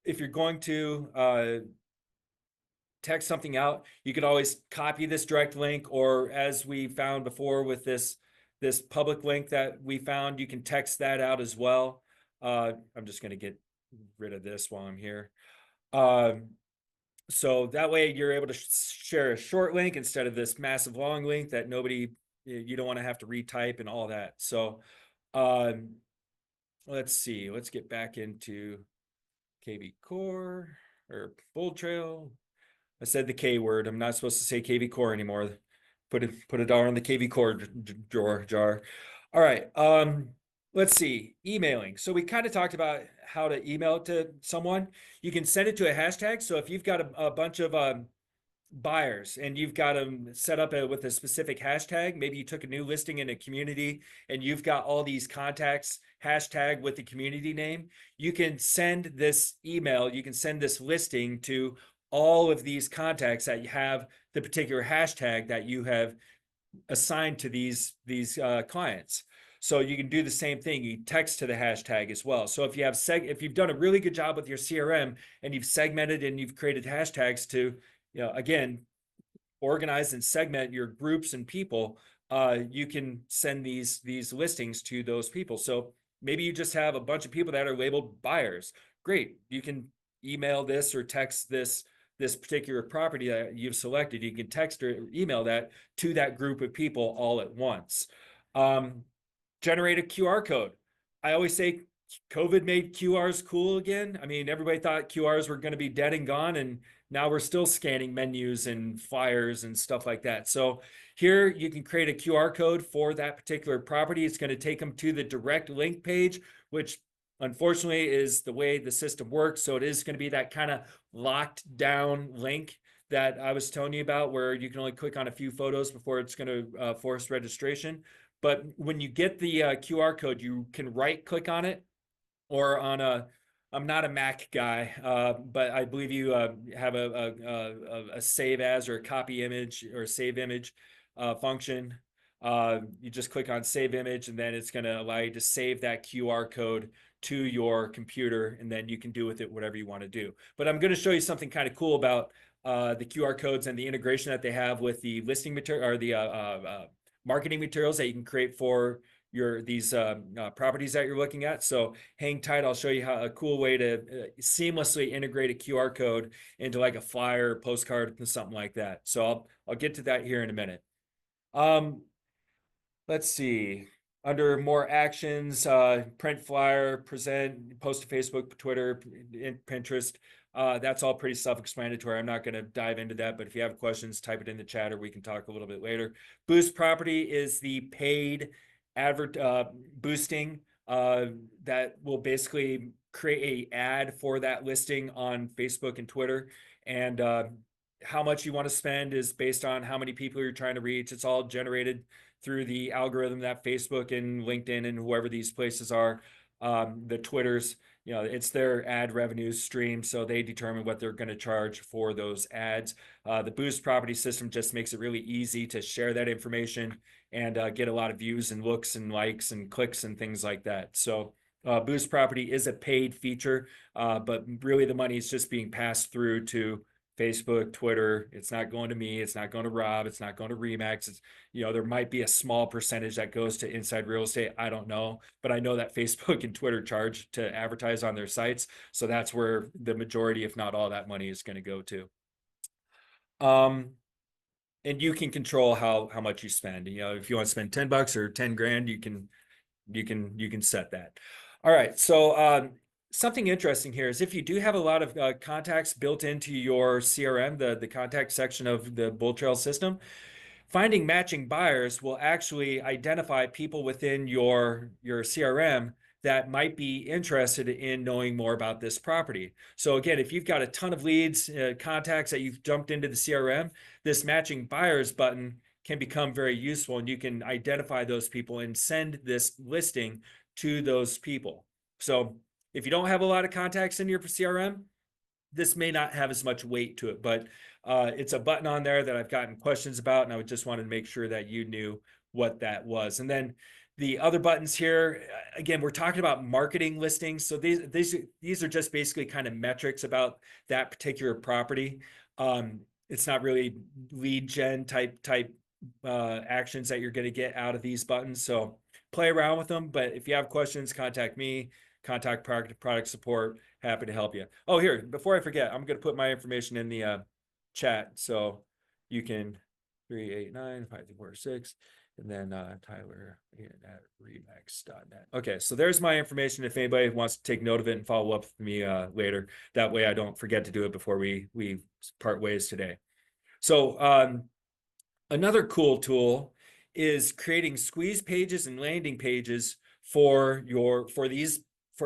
If you're going to text something out, you could always copy this direct link, or as we found before with this public link that we found, you can text that out as well. I'm just going to get rid of this while I'm here. So that way you're able to share a short link instead of this massive long link that you don't want to have to retype and all that. So let's see, let's get back into KV Core or Bold Trail. I said the K word. I'm not supposed to say KV Core anymore. Put a dollar on the KV Core jar. All right. Let's see. Emailing. So we kind of talked about how to email it to someone. You can send it to a hashtag. So if you've got a bunch of buyers and you've got them set up with a specific hashtag, maybe you took a new listing in a community and you've got all these contacts hashtag with the community name, you can send this email, you can send this listing to all of these contacts that you have the particular hashtag that you have assigned to these clients. So you can do the same thing. You text to the hashtag as well. So if you have if you've done a really good job with your CRM and you've segmented and you've created hashtags to, again, organize and segment your groups and people, you can send these listings to those people. So maybe you just have a bunch of people that are labeled buyers. Great. You can email this or text this particular property that you've selected. You can text or email that to that group of people all at once. Generate a QR code. I always say COVID made QRs cool again. I mean, everybody thought QRs were going to be dead and gone, and now we're still scanning menus and flyers and stuff like that. So here you can create a QR code for that particular property. It's going to take them to the direct link page, which unfortunately is the way the system works. So it is going to be that kind of locked down link that I was telling you about, where you can only click on a few photos before it's going to force registration. But when you get the QR code, you can right click on it, or on I'm not a Mac guy, but I believe you have a save as or a copy image or save image function. You just click on save image, and then it's going to allow you to save that QR code to your computer, and then you can do with it whatever you want to do. But I'm going to show you something kind of cool about the QR codes and the integration that they have with the listing material or the marketing materials that you can create for these properties that you're looking at. So hang tight. I'll show you how a cool way to seamlessly integrate a QR code into like a flyer, postcard, and something like that. So I'll get to that here in a minute. Let's see. Under more actions, print flyer, present, post to Facebook, Twitter, Pinterest. That's all pretty self-explanatory. I'm not going to dive into that, but if you have questions, type it in the chat or we can talk a little bit later. Boost property is the paid boosting that will basically create an ad for that listing on Facebook and Twitter. And how much you want to spend is based on how many people you're trying to reach. It's all generated through the algorithm that Facebook and LinkedIn and whoever these places are, the Twitters, it's their ad revenue stream. So they determine what they're going to charge for those ads. The Boost property system just makes it really easy to share that information and get a lot of views and looks and likes and clicks and things like that. So Boost property is a paid feature, but really the money is just being passed through to Facebook, Twitter. It's not going to me. It's not going to Rob. It's not going to Remax. It's, there might be a small percentage that goes to Inside Real Estate. I don't know, but I know that Facebook and Twitter charge to advertise on their sites. So that's where the majority, if not all, that money is going to go to. And you can control how much you spend. If you want to spend $10 or 10 grand, you can set that. All right. So, something interesting here is if you do have a lot of contacts built into your CRM, the contact section of the Bull Trail system, finding matching buyers will actually identify people within your CRM that might be interested in knowing more about this property. So again, if you've got a ton of leads, contacts that you've dumped into the CRM, this matching buyers button can become very useful, and you can identify those people and send this listing to those people. So if you don't have a lot of contacts in your CRM, this may not have as much weight to it, but it's a button on there that I've gotten questions about, and I just wanted to make sure that you knew what that was. And then the other buttons here, again, we're talking about marketing listings. So these are just basically kind of metrics about that particular property. It's not really lead gen type actions that you're going to get out of these buttons. So play around with them. But if you have questions, contact me, contact product support. Happy to help you. Oh, here, before I forget, I'm going to put my information in the chat. So you can 389-5246. And then Tyler at remax.net. Okay, so there's my information if anybody wants to take note of it and follow up with me later. That way I don't forget to do it before we part ways today. So another cool tool is creating squeeze pages and landing pages for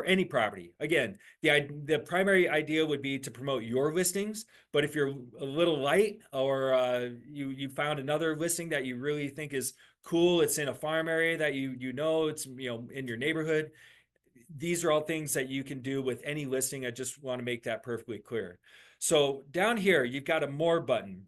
any property. Again, the primary idea would be to promote your listings, but if you're a little light, or you found another listing that you really think is cool, it's in a farm area that you know it's in your neighborhood, these are all things that you can do with any listing. I just want to make that perfectly clear. So down here, you've got a more button.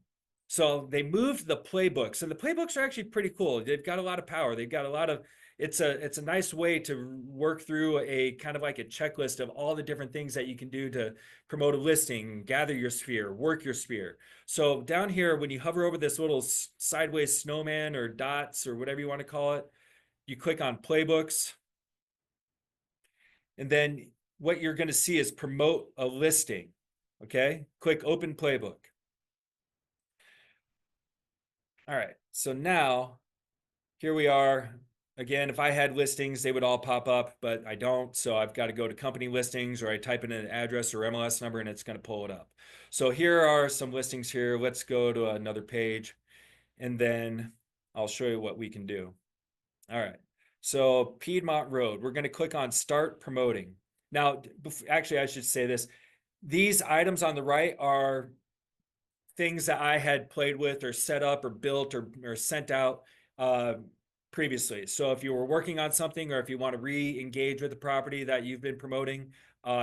So they moved the playbooks, and the playbooks are actually pretty cool. They've got a lot of power. They've got a lot of, it's a nice way to work through a kind of like a checklist of all the different things that you can do to promote a listing, gather your sphere, work your sphere. So down here, when you hover over this little sideways snowman or dots or whatever you want to call it, you click on playbooks. And then what you're going to see is promote a listing. Okay, click open playbook. All right, so now here we are. Again, if I had listings, they would all pop up, but I don't. So I've got to go to company listings, or I type in an address or MLS number and it's going to pull it up. So here are some listings here. Let's go to another page and then I'll show you what we can do. All right, so Piedmont Road, we're going to click on start promoting. Now, actually, I should say this. These items on the right are things that I had played with or set up or built or sent out previously. So if you were working on something, or if you want to re-engage with the property that you've been promoting,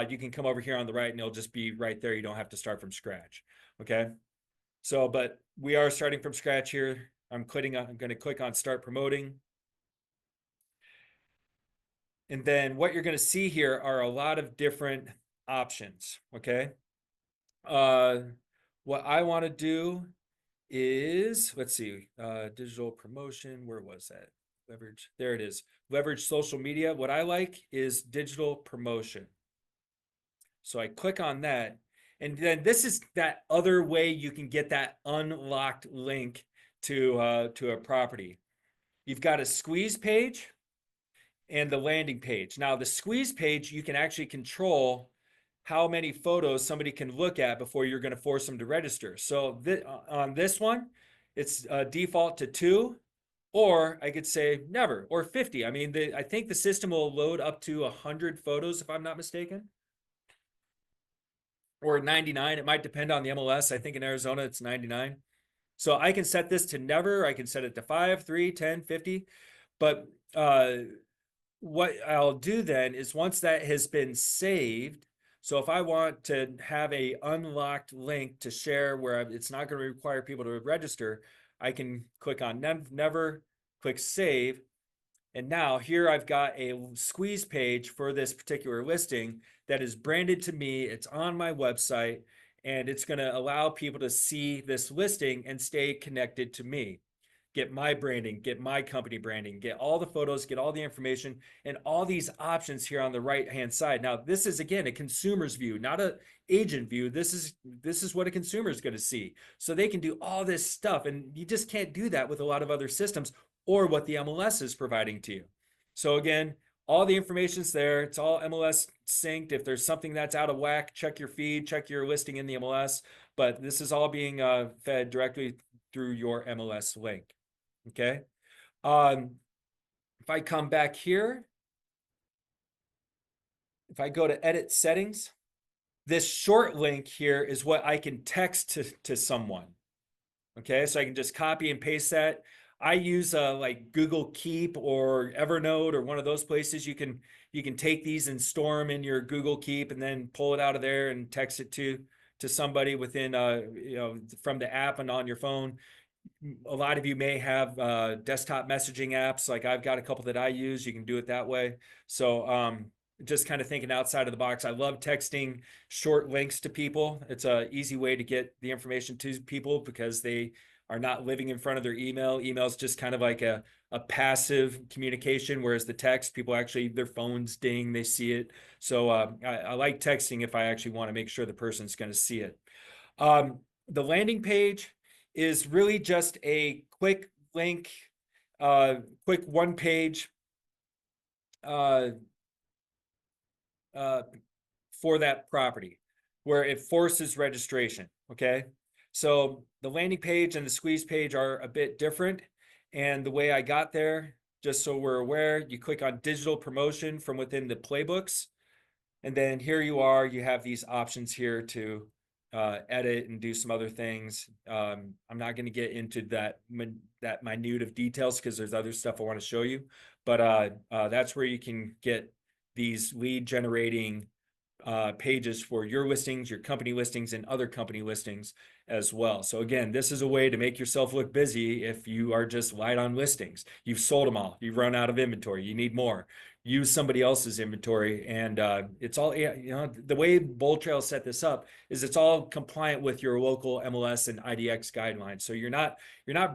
you can come over here on the right and it'll just be right there. You don't have to start from scratch. Okay. So, but we are starting from scratch here. I'm going to click on start promoting. And then what you're going to see here are a lot of different options. Okay. What I want to do is, let's see, digital promotion. Where was that? Leverage. There it is. Leverage social media. What I like is digital promotion. So I click on that. And then this is that other way you can get that unlocked link to a property. You've got a squeeze page and the landing page. Now the squeeze page, you can actually control how many photos somebody can look at before you're going to force them to register. So on this one, it's default to 2, or I could say never, or 50. I mean, I think the system will load up to 100 photos if I'm not mistaken, or 99. It might depend on the MLS. I think in Arizona it's 99. So I can set this to never. I can set it to 5, 3, 10, 50. But what I'll do then is, once that has been saved, so if I want to have a unlocked link to share where it's not going to require people to register, I can click on never, click save. And now here I've got a squeeze page for this particular listing that is branded to me. It's on my website, and it's going to allow people to see this listing and stay connected to me. Get my branding, get my company branding, get all the photos, get all the information, and all these options here on the right-hand side. Now, this is, again, a consumer's view, not an agent view. This is what a consumer is going to see. So they can do all this stuff, and you just can't do that with a lot of other systems or what the MLS is providing to you. So again, all the information's there. It's all MLS synced. If there's something that's out of whack, check your feed, check your listing in the MLS. But this is all being fed directly through your MLS link. Okay. If I come back here, if I go to edit settings, this short link here is what I can text to someone. Okay, so I can just copy and paste that. I use like Google Keep or Evernote or one of those places. You can take these and store them in your Google Keep and then pull it out of there and text it to somebody within from the app and on your phone. A lot of you may have desktop messaging apps. Like I've got a couple that I use. You can do it that way. So just kind of thinking outside of the box. I love texting short links to people. It's an easy way to get the information to people because they are not living in front of their email. Email is just kind of like a passive communication, whereas the text, people actually, their phones ding, they see it. So I like texting if I actually want to make sure the person's going to see it. The landing page is really just a quick link, quick one page for that property where it forces registration. Okay. So the landing page and the squeeze page are a bit different. And the way I got there, just so we're aware, you click on digital promotion from within the playbooks. And then here you are, you have these options here to edit and do some other things. I'm not going to get into that minute of details because there's other stuff I want to show you. But that's where you can get these lead generating pages for your listings, your company listings, and other company listings as well. So again, this is a way to make yourself look busy if you are just light on listings. You've sold them all. You've run out of inventory. You need more. Use somebody else's inventory. And it's all, the way Bold Trail set this up is it's all compliant with your local MLS and IDX guidelines. So you're not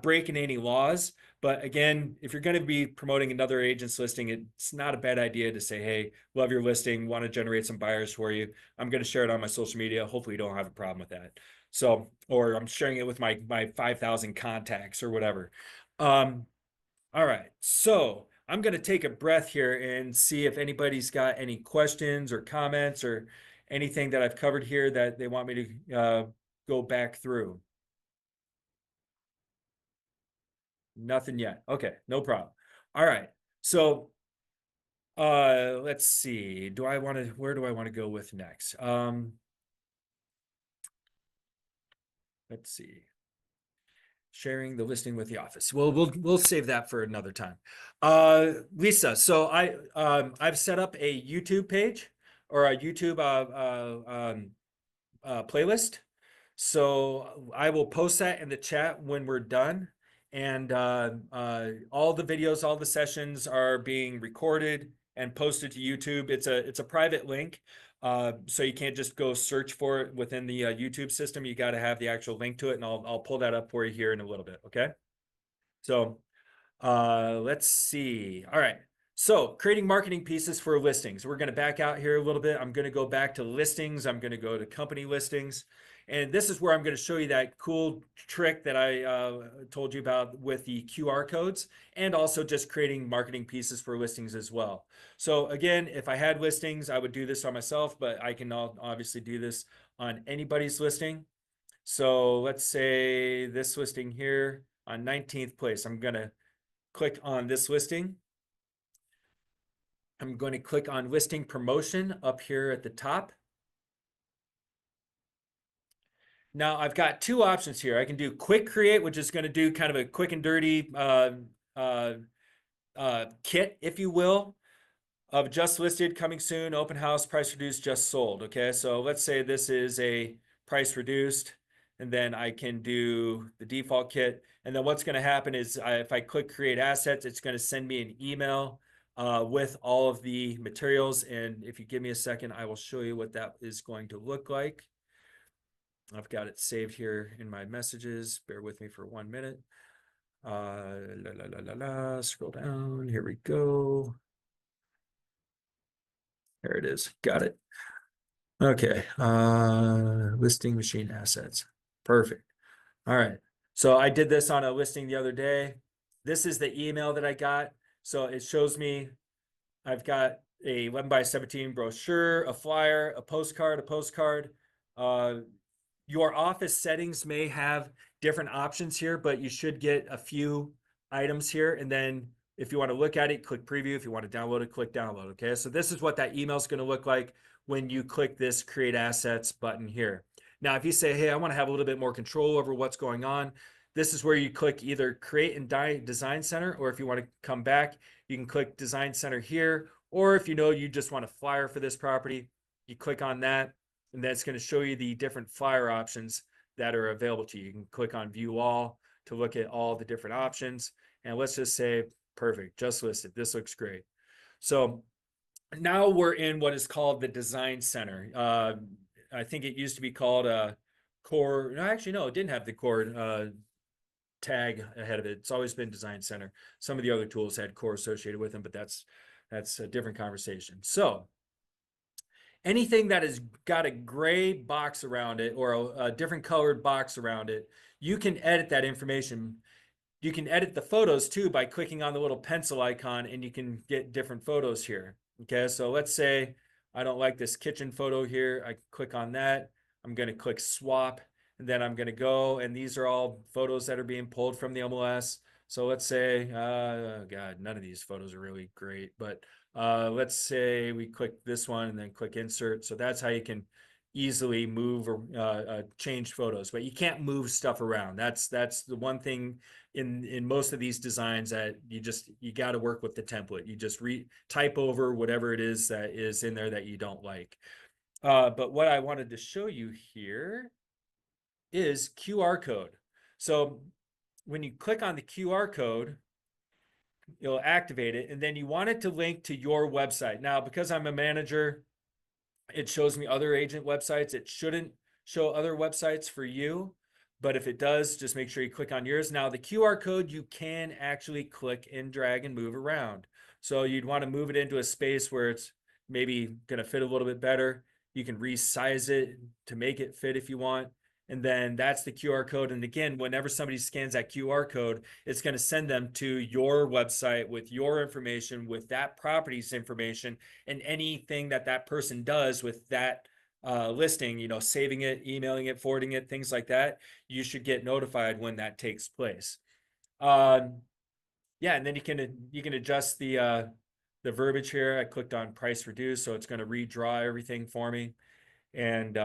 breaking any laws. But again, if you're going to be promoting another agent's listing, it's not a bad idea to say, hey, love your listing, want to generate some buyers for you. I'm going to share it on my social media. Hopefully you don't have a problem with that. So, or I'm sharing it with my 5,000 contacts or whatever. All right. So I'm going to take a breath here and see if anybody's got any questions or comments or anything that I've covered here that they want me to go back through. Nothing yet. Okay, no problem. All right. So let's see. Where do I want to go with next? Let's see. Sharing the listing with the office. Well, we'll save that for another time. Lisa, so I've set up a YouTube page or a YouTube playlist. So I will post that in the chat when we're done. And all the videos, all the sessions are being recorded and posted to YouTube. It's a private link, so you can't just go search for it within the YouTube system. You got to have the actual link to it, and I'll pull that up for you here in a little bit. Okay. So let's see. All right. So creating marketing pieces for listings. We're going to back out here a little bit. I'm going to go back to listings. I'm going to go to company listings. And this is where I'm going to show you that cool trick that I told you about with the QR codes and also just creating marketing pieces for listings as well. So again, if I had listings, I would do this on myself, but I can obviously do this on anybody's listing. So let's say this listing here on 19th place. I'm going to click on this listing. I'm going to click on listing promotion up here at the top. Now I've got two options here. I can do quick create, which is going to do kind of a quick and dirty kit, if you will, of just listed, coming soon, open house, price reduced, just sold. Okay, so let's say this is a price reduced, and then I can do the default kit. And then what's going to happen is if I click create assets, it's going to send me an email with all of the materials. And if you give me a second, I will show you what that is going to look like. I've got it saved here in my messages. Bear with me for 1 minute. Scroll down. Here we go. There it is. Got it. Okay. Listing machine assets. Perfect. All right. So I did this on a listing the other day. This is the email that I got. So it shows me I've got a 11 by 17 brochure, a flyer, a postcard. Your office settings may have different options here, but you should get a few items here. And then if you want to look at it, click preview. If you want to download it, click download. Okay. So this is what that email is going to look like when you click this create assets button here. Now, if you say, hey, I want to have a little bit more control over what's going on, this is where you click either create and design center, or if you want to come back, you can click design center here. Or if you know you just want a flyer for this property, you click on that, and that's going to show you the different flyer options that are available to you. You can click on view all to look at all the different options. And let's just say, perfect, just listed. This looks great. So now we're in what is called the design center. I think it used to be called a core. No, actually, no, it didn't have the core tag ahead of it. It's always been design center. Some of the other tools had core associated with them, but that's a different conversation. So anything that has got a gray box around it or a different colored box around it, you can edit that information. You can edit the photos too by clicking on the little pencil icon, and you can get different photos here. Okay, so let's say I don't like this kitchen photo here. I click on that. I'm going to click swap, and then I'm going to go, and these are all photos that are being pulled from the MLS. So let's say, oh God, none of these photos are really great, but let's say we click this one and then click insert. So that's how you can easily move or change photos, but you can't move stuff around. That's the one thing in most of these designs that you got to work with the template. You just type over whatever it is that is in there that you don't like. But what I wanted to show you here is QR code. So when you click on the QR code, you'll activate it, and then you want it to link to your website. Now, because I'm a manager, it shows me other agent websites. It shouldn't show other websites for you, but if it does, just make sure you click on yours. Now, the QR code, you can actually click and drag and move around. So you'd want to move it into a space where it's maybe going to fit a little bit better. You can resize it to make it fit if you want. And then that's the QR code. And again, whenever somebody scans that QR code, it's going to send them to your website with your information, with that property's information, and anything that that person does with that listing, you know, saving it, emailing it, forwarding it, things like that, you should get notified when that takes place. Yeah, and then you can adjust the verbiage here. I clicked on price reduce, so it's going to redraw everything for me. And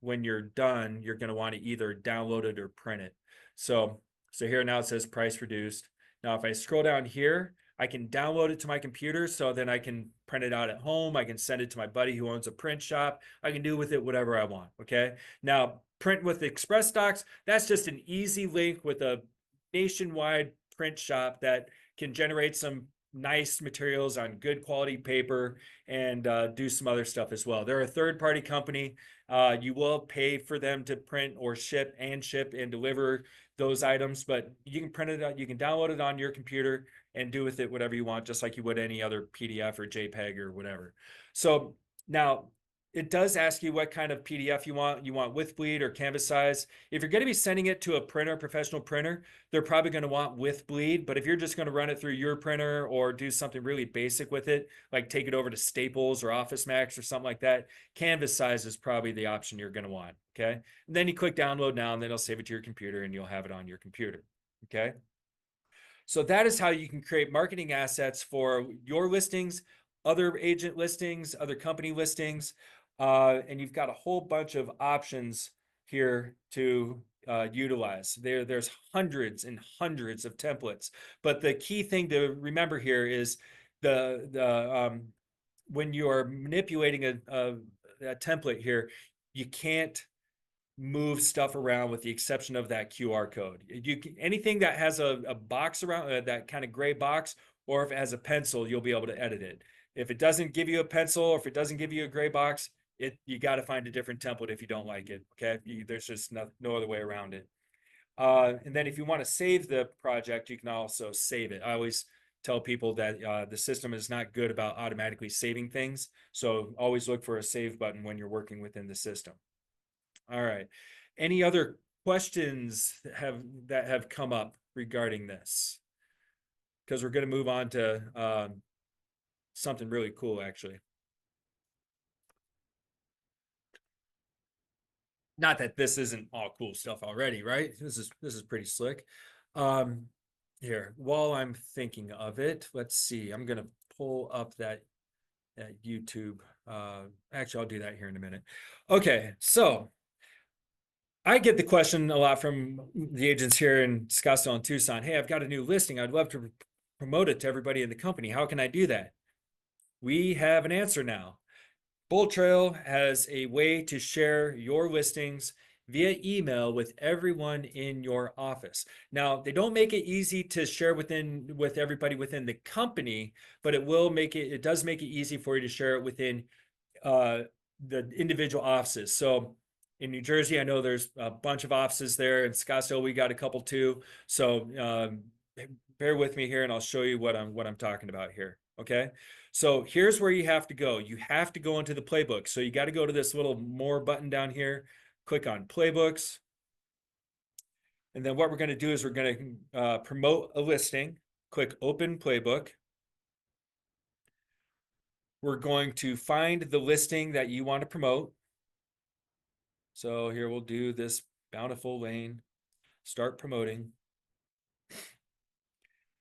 when you're done, you're going to want to either download it or print it. So here now it says price reduced. Now, if I scroll down here, I can download it to my computer, so then I can print it out at home. I can send it to my buddy who owns a print shop. I can do with it whatever I want, okay? Now, print with Express Docs, that's just an easy link with a nationwide print shop that can generate some nice materials on good quality paper and do some other stuff as well. They're a third-party company. You will pay for them to print or ship and deliver those items, but you can print it out, you can download it on your computer and do with it whatever you want, just like you would any other PDF or JPEG or whatever. So now it does ask you what kind of PDF you want. You want with bleed or canvas size. If you're going to be sending it to a printer, professional printer, they're probably going to want with bleed. But if you're just going to run it through your printer or do something really basic with it, like take it over to Staples or Office Max or something like that, canvas size is probably the option you're going to want. Okay. And then you click download now, and then it'll save it to your computer and you'll have it on your computer. Okay. So that is how you can create marketing assets for your listings, other agent listings, other company listings, and you've got a whole bunch of options here to utilize. There's hundreds and hundreds of templates, but the key thing to remember here is when you are manipulating a template here, you can't move stuff around with the exception of that QR code. Anything that has a box around that kind of gray box, or if it has a pencil, you'll be able to edit it. If it doesn't give you a pencil, or if it doesn't give you a gray box, you got to find a different template if you don't like it. Okay, there's just no other way around it. And then if you want to save the project, you can also save it. I always tell people that the system is not good about automatically saving things, so always look for a save button when you're working within the system. All right. Any other questions that have come up regarding this? Because we're going to move on to something really cool, actually. Not that this isn't all cool stuff already, right? This is pretty slick. Here, while I'm thinking of it, let's see. I'm going to pull up that YouTube. Actually, I'll do that here in a minute. Okay, so I get the question a lot from the agents here in Scottsdale and Tucson. Hey, I've got a new listing. I'd love to promote it to everybody in the company. How can I do that? We have an answer now. Bull Trail has a way to share your listings via email with everyone in your office. Now, they don't make it easy to share with everybody within the company, but it does make it easy for you to share it within the individual offices. So in New Jersey, I know there's a bunch of offices there. In Scottsdale, we got a couple too. So bear with me here, and I'll show you what I'm talking about here. Okay. So here's where you have to go. You have to go into the playbook. So you got to go to this little more button down here, click on playbooks. And then what we're going to do is we're going to promote a listing, click open playbook. We're going to find the listing that you want to promote. So here we'll do this Bountiful Lane, start promoting.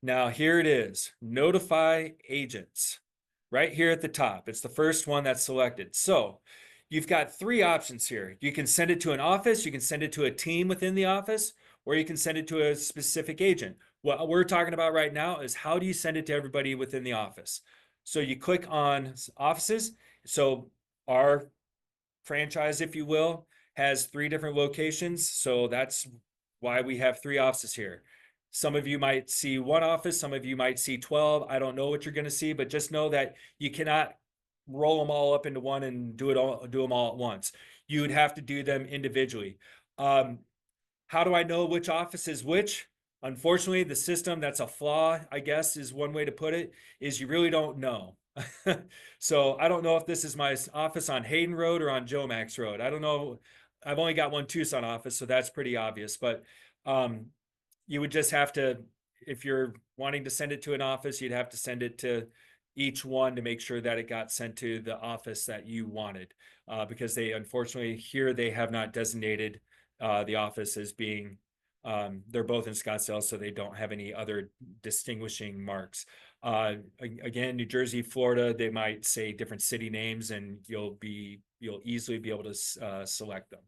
Now here it is, notify agents. Right here at the top, it's the first one that's selected. So you've got three options here. You can send it to an office, you can send it to a team within the office, or you can send it to a specific agent. What we're talking about right now is how do you send it to everybody within the office? So you click on offices. So our franchise, if you will, has 3 different locations. So that's why we have 3 offices here. Some of you might see 1 office, some of you might see 12. I don't know what you're going to see, but just know that you cannot roll them all up into one and do them all at once. You would have to do them individually. How do I know which office is which? Unfortunately, the system, that's a flaw, I guess, is one way to put it, is you really don't know. So I don't know if this is my office on Hayden Road or on Joe Max Road. I don't know. I've only got one Tucson office, so that's pretty obvious. But you would just have to, if you're wanting to send it to an office, you'd have to send it to each one to make sure that it got sent to the office that you wanted. Because they, unfortunately, here they have not designated the office as being, they're both in Scottsdale, so they don't have any other distinguishing marks. Again, New Jersey, Florida, they might say different city names, and you'll easily be able to select them.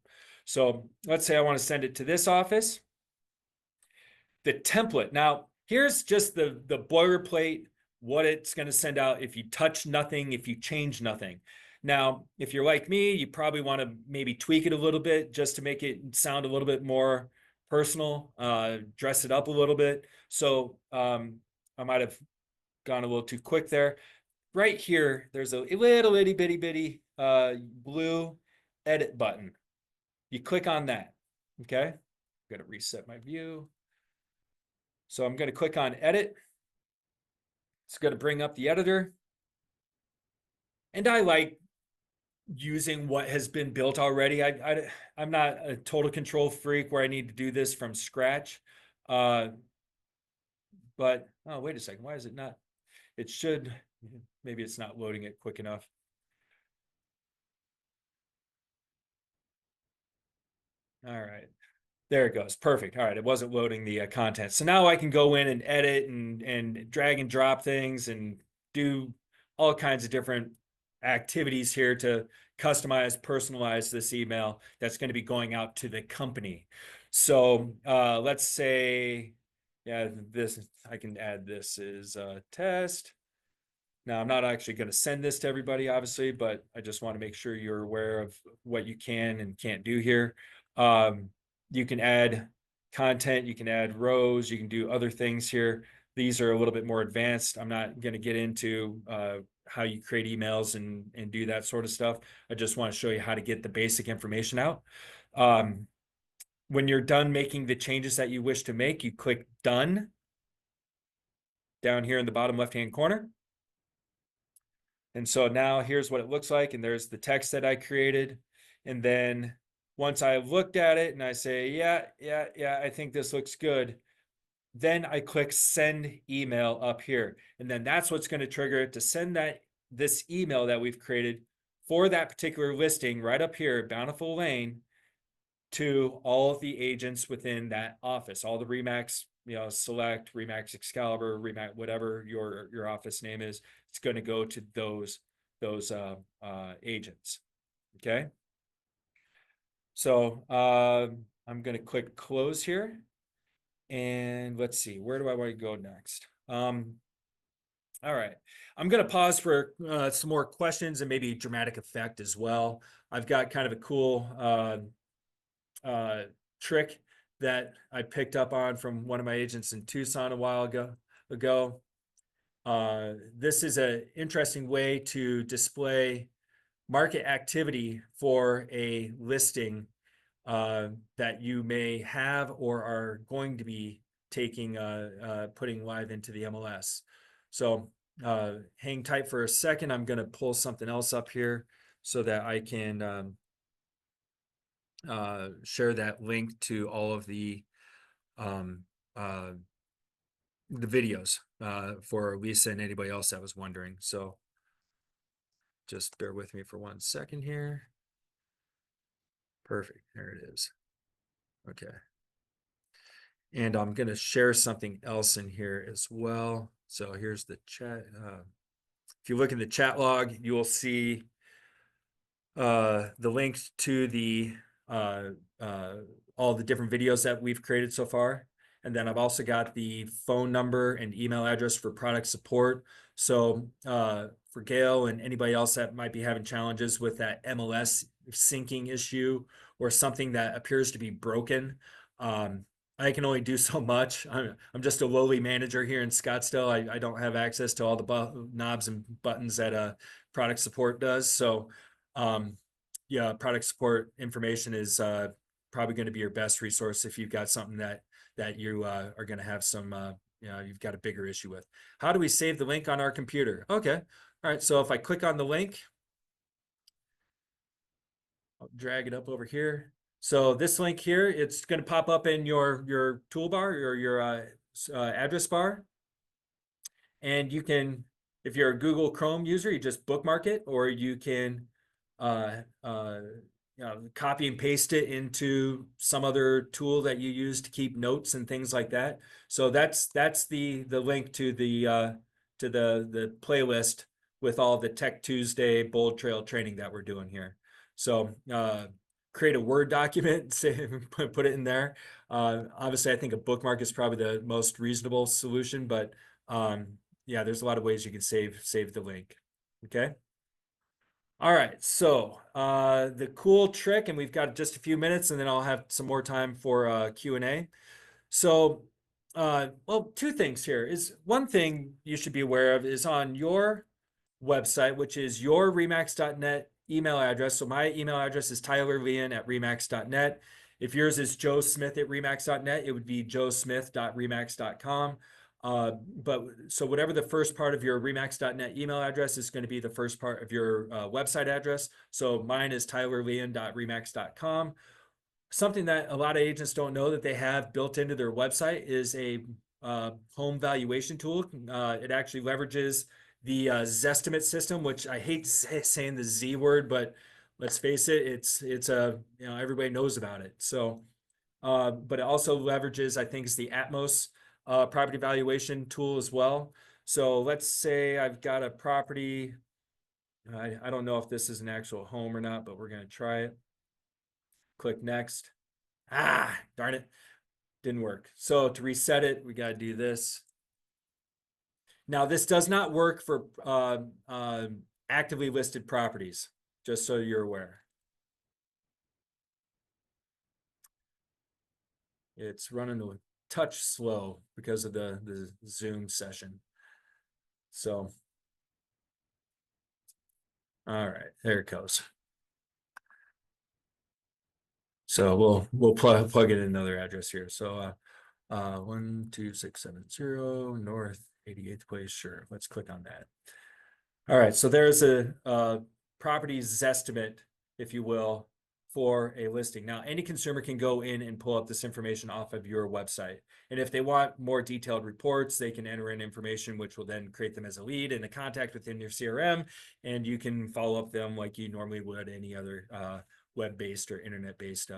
So let's say I want to send it to this office. The template. Now, here's just the boilerplate, what it's going to send out if you touch nothing, if you change nothing. Now, if you're like me, you probably want to maybe tweak it a little bit just to make it sound a little bit more personal, dress it up a little bit. So I might have gone a little too quick there. Right here, there's a little itty bitty blue edit button. You click on that, okay? I'm going to reset my view. So I'm going to click on edit. It's going to bring up the editor. And I like using what has been built already. I'm not a total control freak where I need to do this from scratch. But, oh, wait a second. Why is it not? It should, maybe it's not loading it quick enough. All right. There it goes. Perfect. All right. It wasn't loading the content. So now I can go in and edit and drag and drop things and do all kinds of different activities here to customize, personalize this email that's going to be going out to the company. So let's say, yeah, this, I can add this as a test. Now, I'm not actually going to send this to everybody, obviously, but I just want to make sure you're aware of what you can and can't do here. You can add content, you can add rows, you can do other things here. These are a little bit more advanced. I'm not going to get into how you create emails and do that sort of stuff. I just want to show you how to get the basic information out. When you're done making the changes that you wish to make, you click done down here in the bottom left-hand corner. And so now here's what it looks like. And there's the text that I created. And then once I've looked at it and I say, yeah, I think this looks good, then I click send email up here. And then that's what's going to trigger it to send this email that we've created for that particular listing right up here, Bountiful Lane, to all of the agents within that office, all the Remax, Select, Remax Excalibur, Remax, whatever your office name is. It's going to go to those agents. Okay. So I'm going to click close here, and let's see, where do I want to go next? All right, I'm going to pause for some more questions and maybe dramatic effect as well. I've got kind of a cool trick that I picked up on from one of my agents in Tucson a while ago. This is an interesting way to display market activity for a listing that you may have or are going to be taking, putting live into the MLS. So hang tight for a second. I'm going to pull something else up here so that I can share that link to all of the videos for Lisa and anybody else that was wondering. So just bear with me for 1 second here. Perfect. There it is. Okay. And I'm going to share something else in here as well. So here's the chat. If you look in the chat log, you will see the link to the all the different videos that we've created so far. And then I've also got the phone number and email address for product support. So for Gail and anybody else that might be having challenges with that MLS syncing issue or something that appears to be broken, I can only do so much. I'm just a lowly manager here in Scottsdale. I don't have access to all the knobs and buttons that product support does. So yeah, product support information is probably going to be your best resource if you've got something that you are going to have some you've got a bigger issue with. How do we save the link on our computer? Okay, all right. So if I click on the link, I'll drag it up over here. So this link here, it's going to pop up in your toolbar or your address bar, and you can, if you're a Google Chrome user, you just bookmark it, or you can copy and paste it into some other tool that you use to keep notes and things like that. So that's the link to the playlist with all the Tech Tuesday Bold Trail training that we're doing here. So create a Word document, say, put it in there. Obviously, I think a bookmark is probably the most reasonable solution, but yeah, there's a lot of ways you can save the link. Okay. All right, so the cool trick, and we've got just a few minutes, and then I'll have some more time for Q&A. So, well, two things here is one thing you should be aware of is on your website, which is your remax.net email address. So my email address is tylerleon@remax.net. If yours is joesmith@remax.net, it would be joesmith.remax.com. But so whatever the first part of your remax.net email address is going to be the first part of your website address. So mine is tylerleon.remax.com. Something that a lot of agents don't know that they have built into their website is a home valuation tool. It actually leverages the Zestimate system, which I hate saying the Z word, but let's face it, it's a everybody knows about it. So, but it also leverages, I think, it's the Atmos property valuation tool as well. So let's say I've got a property. I don't know if this is an actual home or not, but we're going to try it. Click next. Ah, darn it. Didn't work. So to reset it, we got to do this. Now, this does not work for actively listed properties, just so you're aware. It's running a touch slow because of the Zoom session. So, all right, there it goes. So we'll plug in another address here. So 12670 North 88th Place. Sure, let's click on that. All right, so there's a property estimate, if you will, for a listing. Now, any consumer can go in and pull up this information off of your website. And if they want more detailed reports, they can enter in information, which will then create them as a lead and a contact within your CRM. And you can follow up them like you normally would any other web-based or internet-based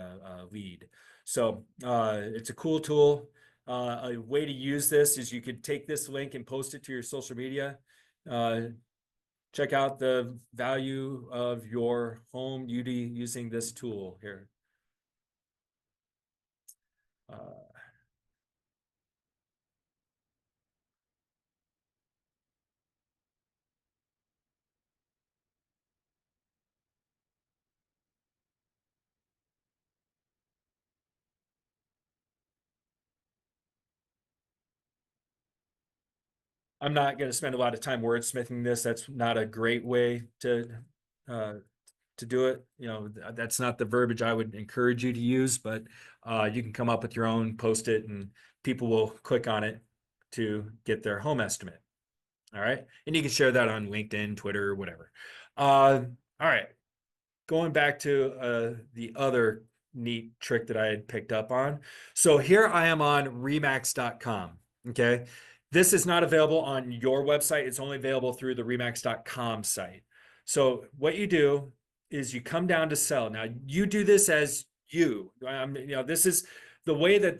lead. So it's a cool tool. A way to use this is you could take this link and post it to your social media. Check out the value of your home using this tool here. I'm not going to spend a lot of time wordsmithing this. That's not a great way to do it. You know, that's not the verbiage I would encourage you to use, but you can come up with your own, post it, and people will click on it to get their home estimate. All right. And you can share that on LinkedIn, Twitter, whatever. All right. Going back to the other neat trick that I had picked up on. So here I am on remax.com. Okay. This is not available on your website. It's only available through the remax.com site. So what you do is you come down to sell. Now you do this as you know, this is the way that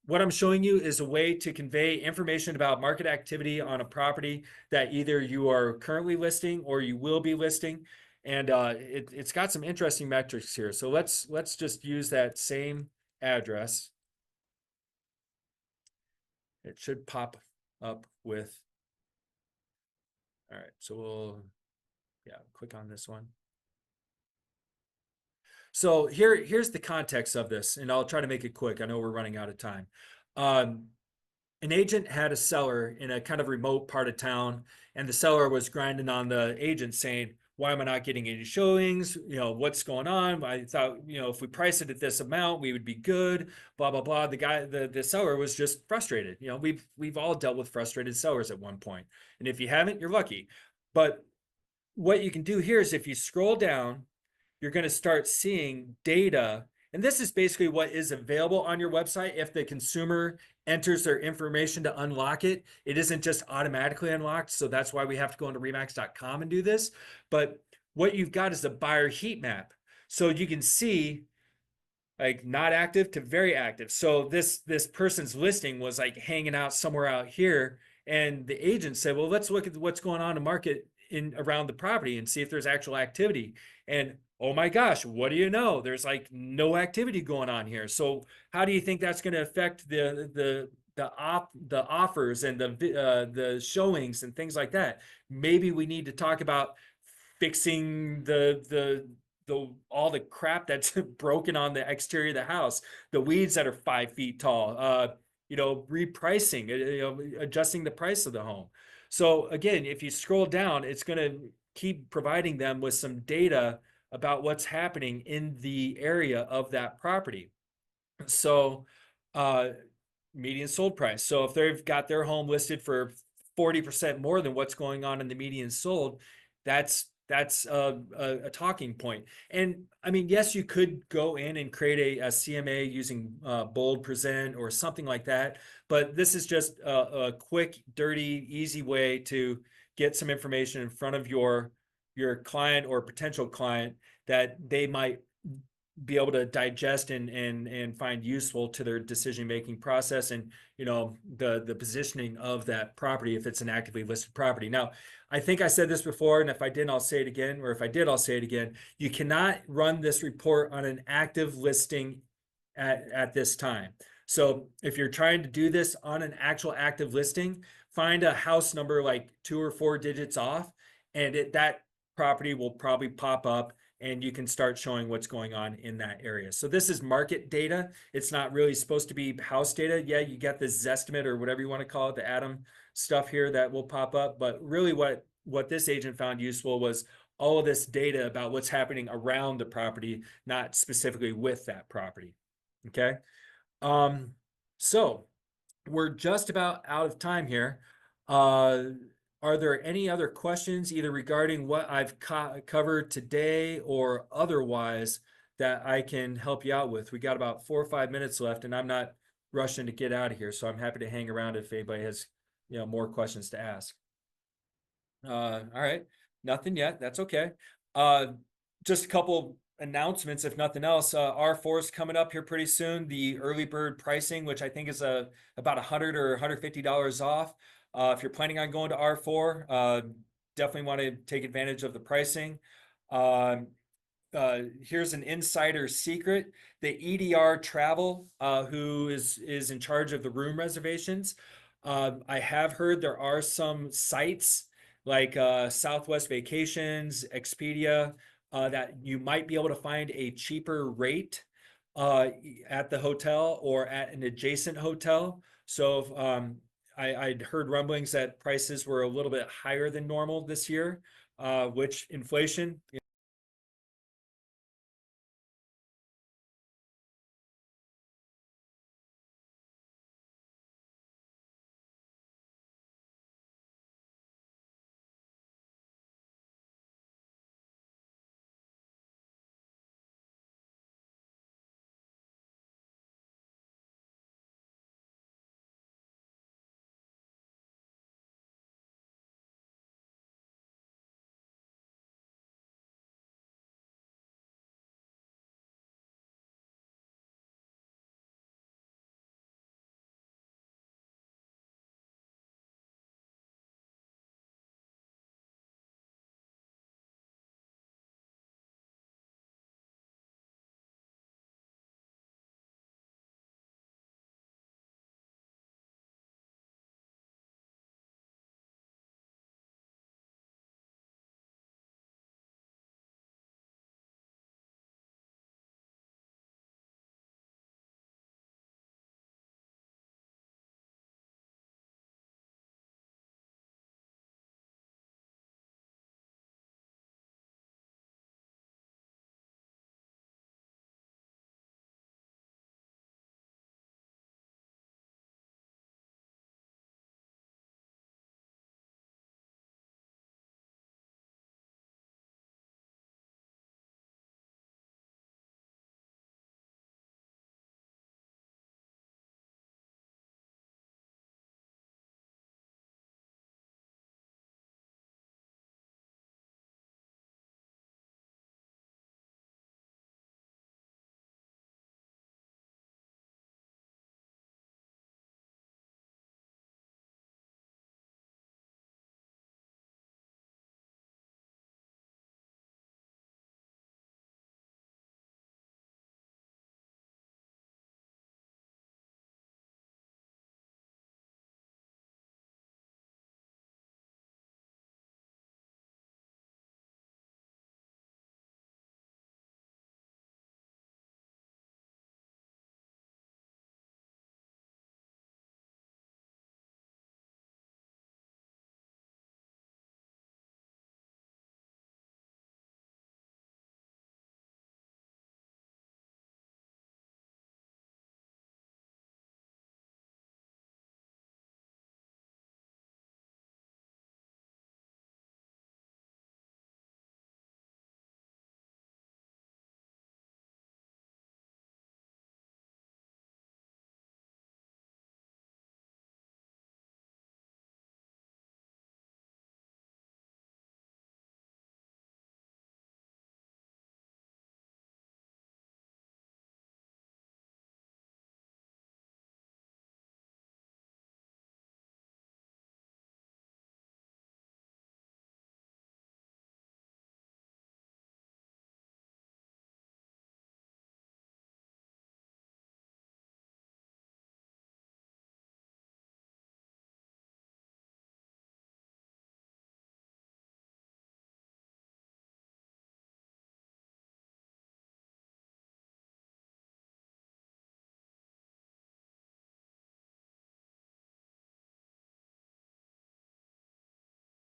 what I'm showing you is a way to convey information about market activity on a property that either you are currently listing or you will be listing. And it's got some interesting metrics here. So let's just use that same address. It should pop up with, all right, so we'll, click on this one. So here's the context of this, and I'll try to make it quick. I know we're running out of time. An agent had a seller in a kind of remote part of town, and the seller was grinding on the agent saying, why am I not getting any showings? You know, what's going on? I thought, you know, if we price it at this amount, we would be good, blah, blah, blah. The seller was just frustrated. You know, we've all dealt with frustrated sellers at one point. And if you haven't, you're lucky. But what you can do here is if you scroll down, you're going to start seeing data. And this is basically what is available on your website. If the consumer enters their information to unlock it, it isn't just automatically unlocked. So that's why we have to go into remax.com and do this. But what you've got is a buyer heat map. So you can see like not active to very active. So this person's listing was like hanging out somewhere out here. And the agent said, well, let's look at what's going on in the market around the property and see if there's actual activity. And oh my gosh, what do you know? There's like no activity going on here. So how do you think that's going to affect the offers and the showings and things like that? Maybe we need to talk about fixing all the crap that's broken on the exterior of the house, the weeds that are 5 feet tall, you know, repricing, you know, adjusting the price of the home. So again, if you scroll down, it's going to keep providing them with some data about what's happening in the area of that property. So median sold price. So if they've got their home listed for 40% more than what's going on in the median sold, that's a talking point. And I mean, yes, you could go in and create a CMA using bold present or something like that, but this is just a quick, dirty, easy way to get some information in front of your client or potential client that they might be able to digest and find useful to their decision-making process and, you know, the positioning of that property if it's an actively listed property. Now, I think I said this before, and if I didn't, I'll say it again, or if I did, I'll say it again. You cannot run this report on an active listing at this time. So if you're trying to do this on an actual active listing, find a house number like 2 or 4 digits off, and that property will probably pop up and you can start showing what's going on in that area. So this is market data. It's not really supposed to be house data. Yeah, you get the Zestimate or whatever you want to call it, the Atom stuff here that will pop up. But really what this agent found useful was all of this data about what's happening around the property, not specifically with that property. Okay. So we're just about out of time here. Are there any other questions either regarding what I've covered today or otherwise that I can help you out with? We got about 4 or 5 minutes left and I'm not rushing to get out of here. So I'm happy to hang around if anybody has, you know, more questions to ask. All right. Nothing yet. That's okay. Just a couple announcements, if nothing else. R4 is coming up here pretty soon. The early bird pricing, which I think is about $100 or $150 off. If you're planning on going to R4, definitely want to take advantage of the pricing. Here's an insider secret. The EDR Travel, who is in charge of the room reservations, I have heard there are some sites like Southwest Vacations, Expedia, that you might be able to find a cheaper rate at the hotel or at an adjacent hotel. So I'd heard rumblings that prices were a little bit higher than normal this year, which inflation,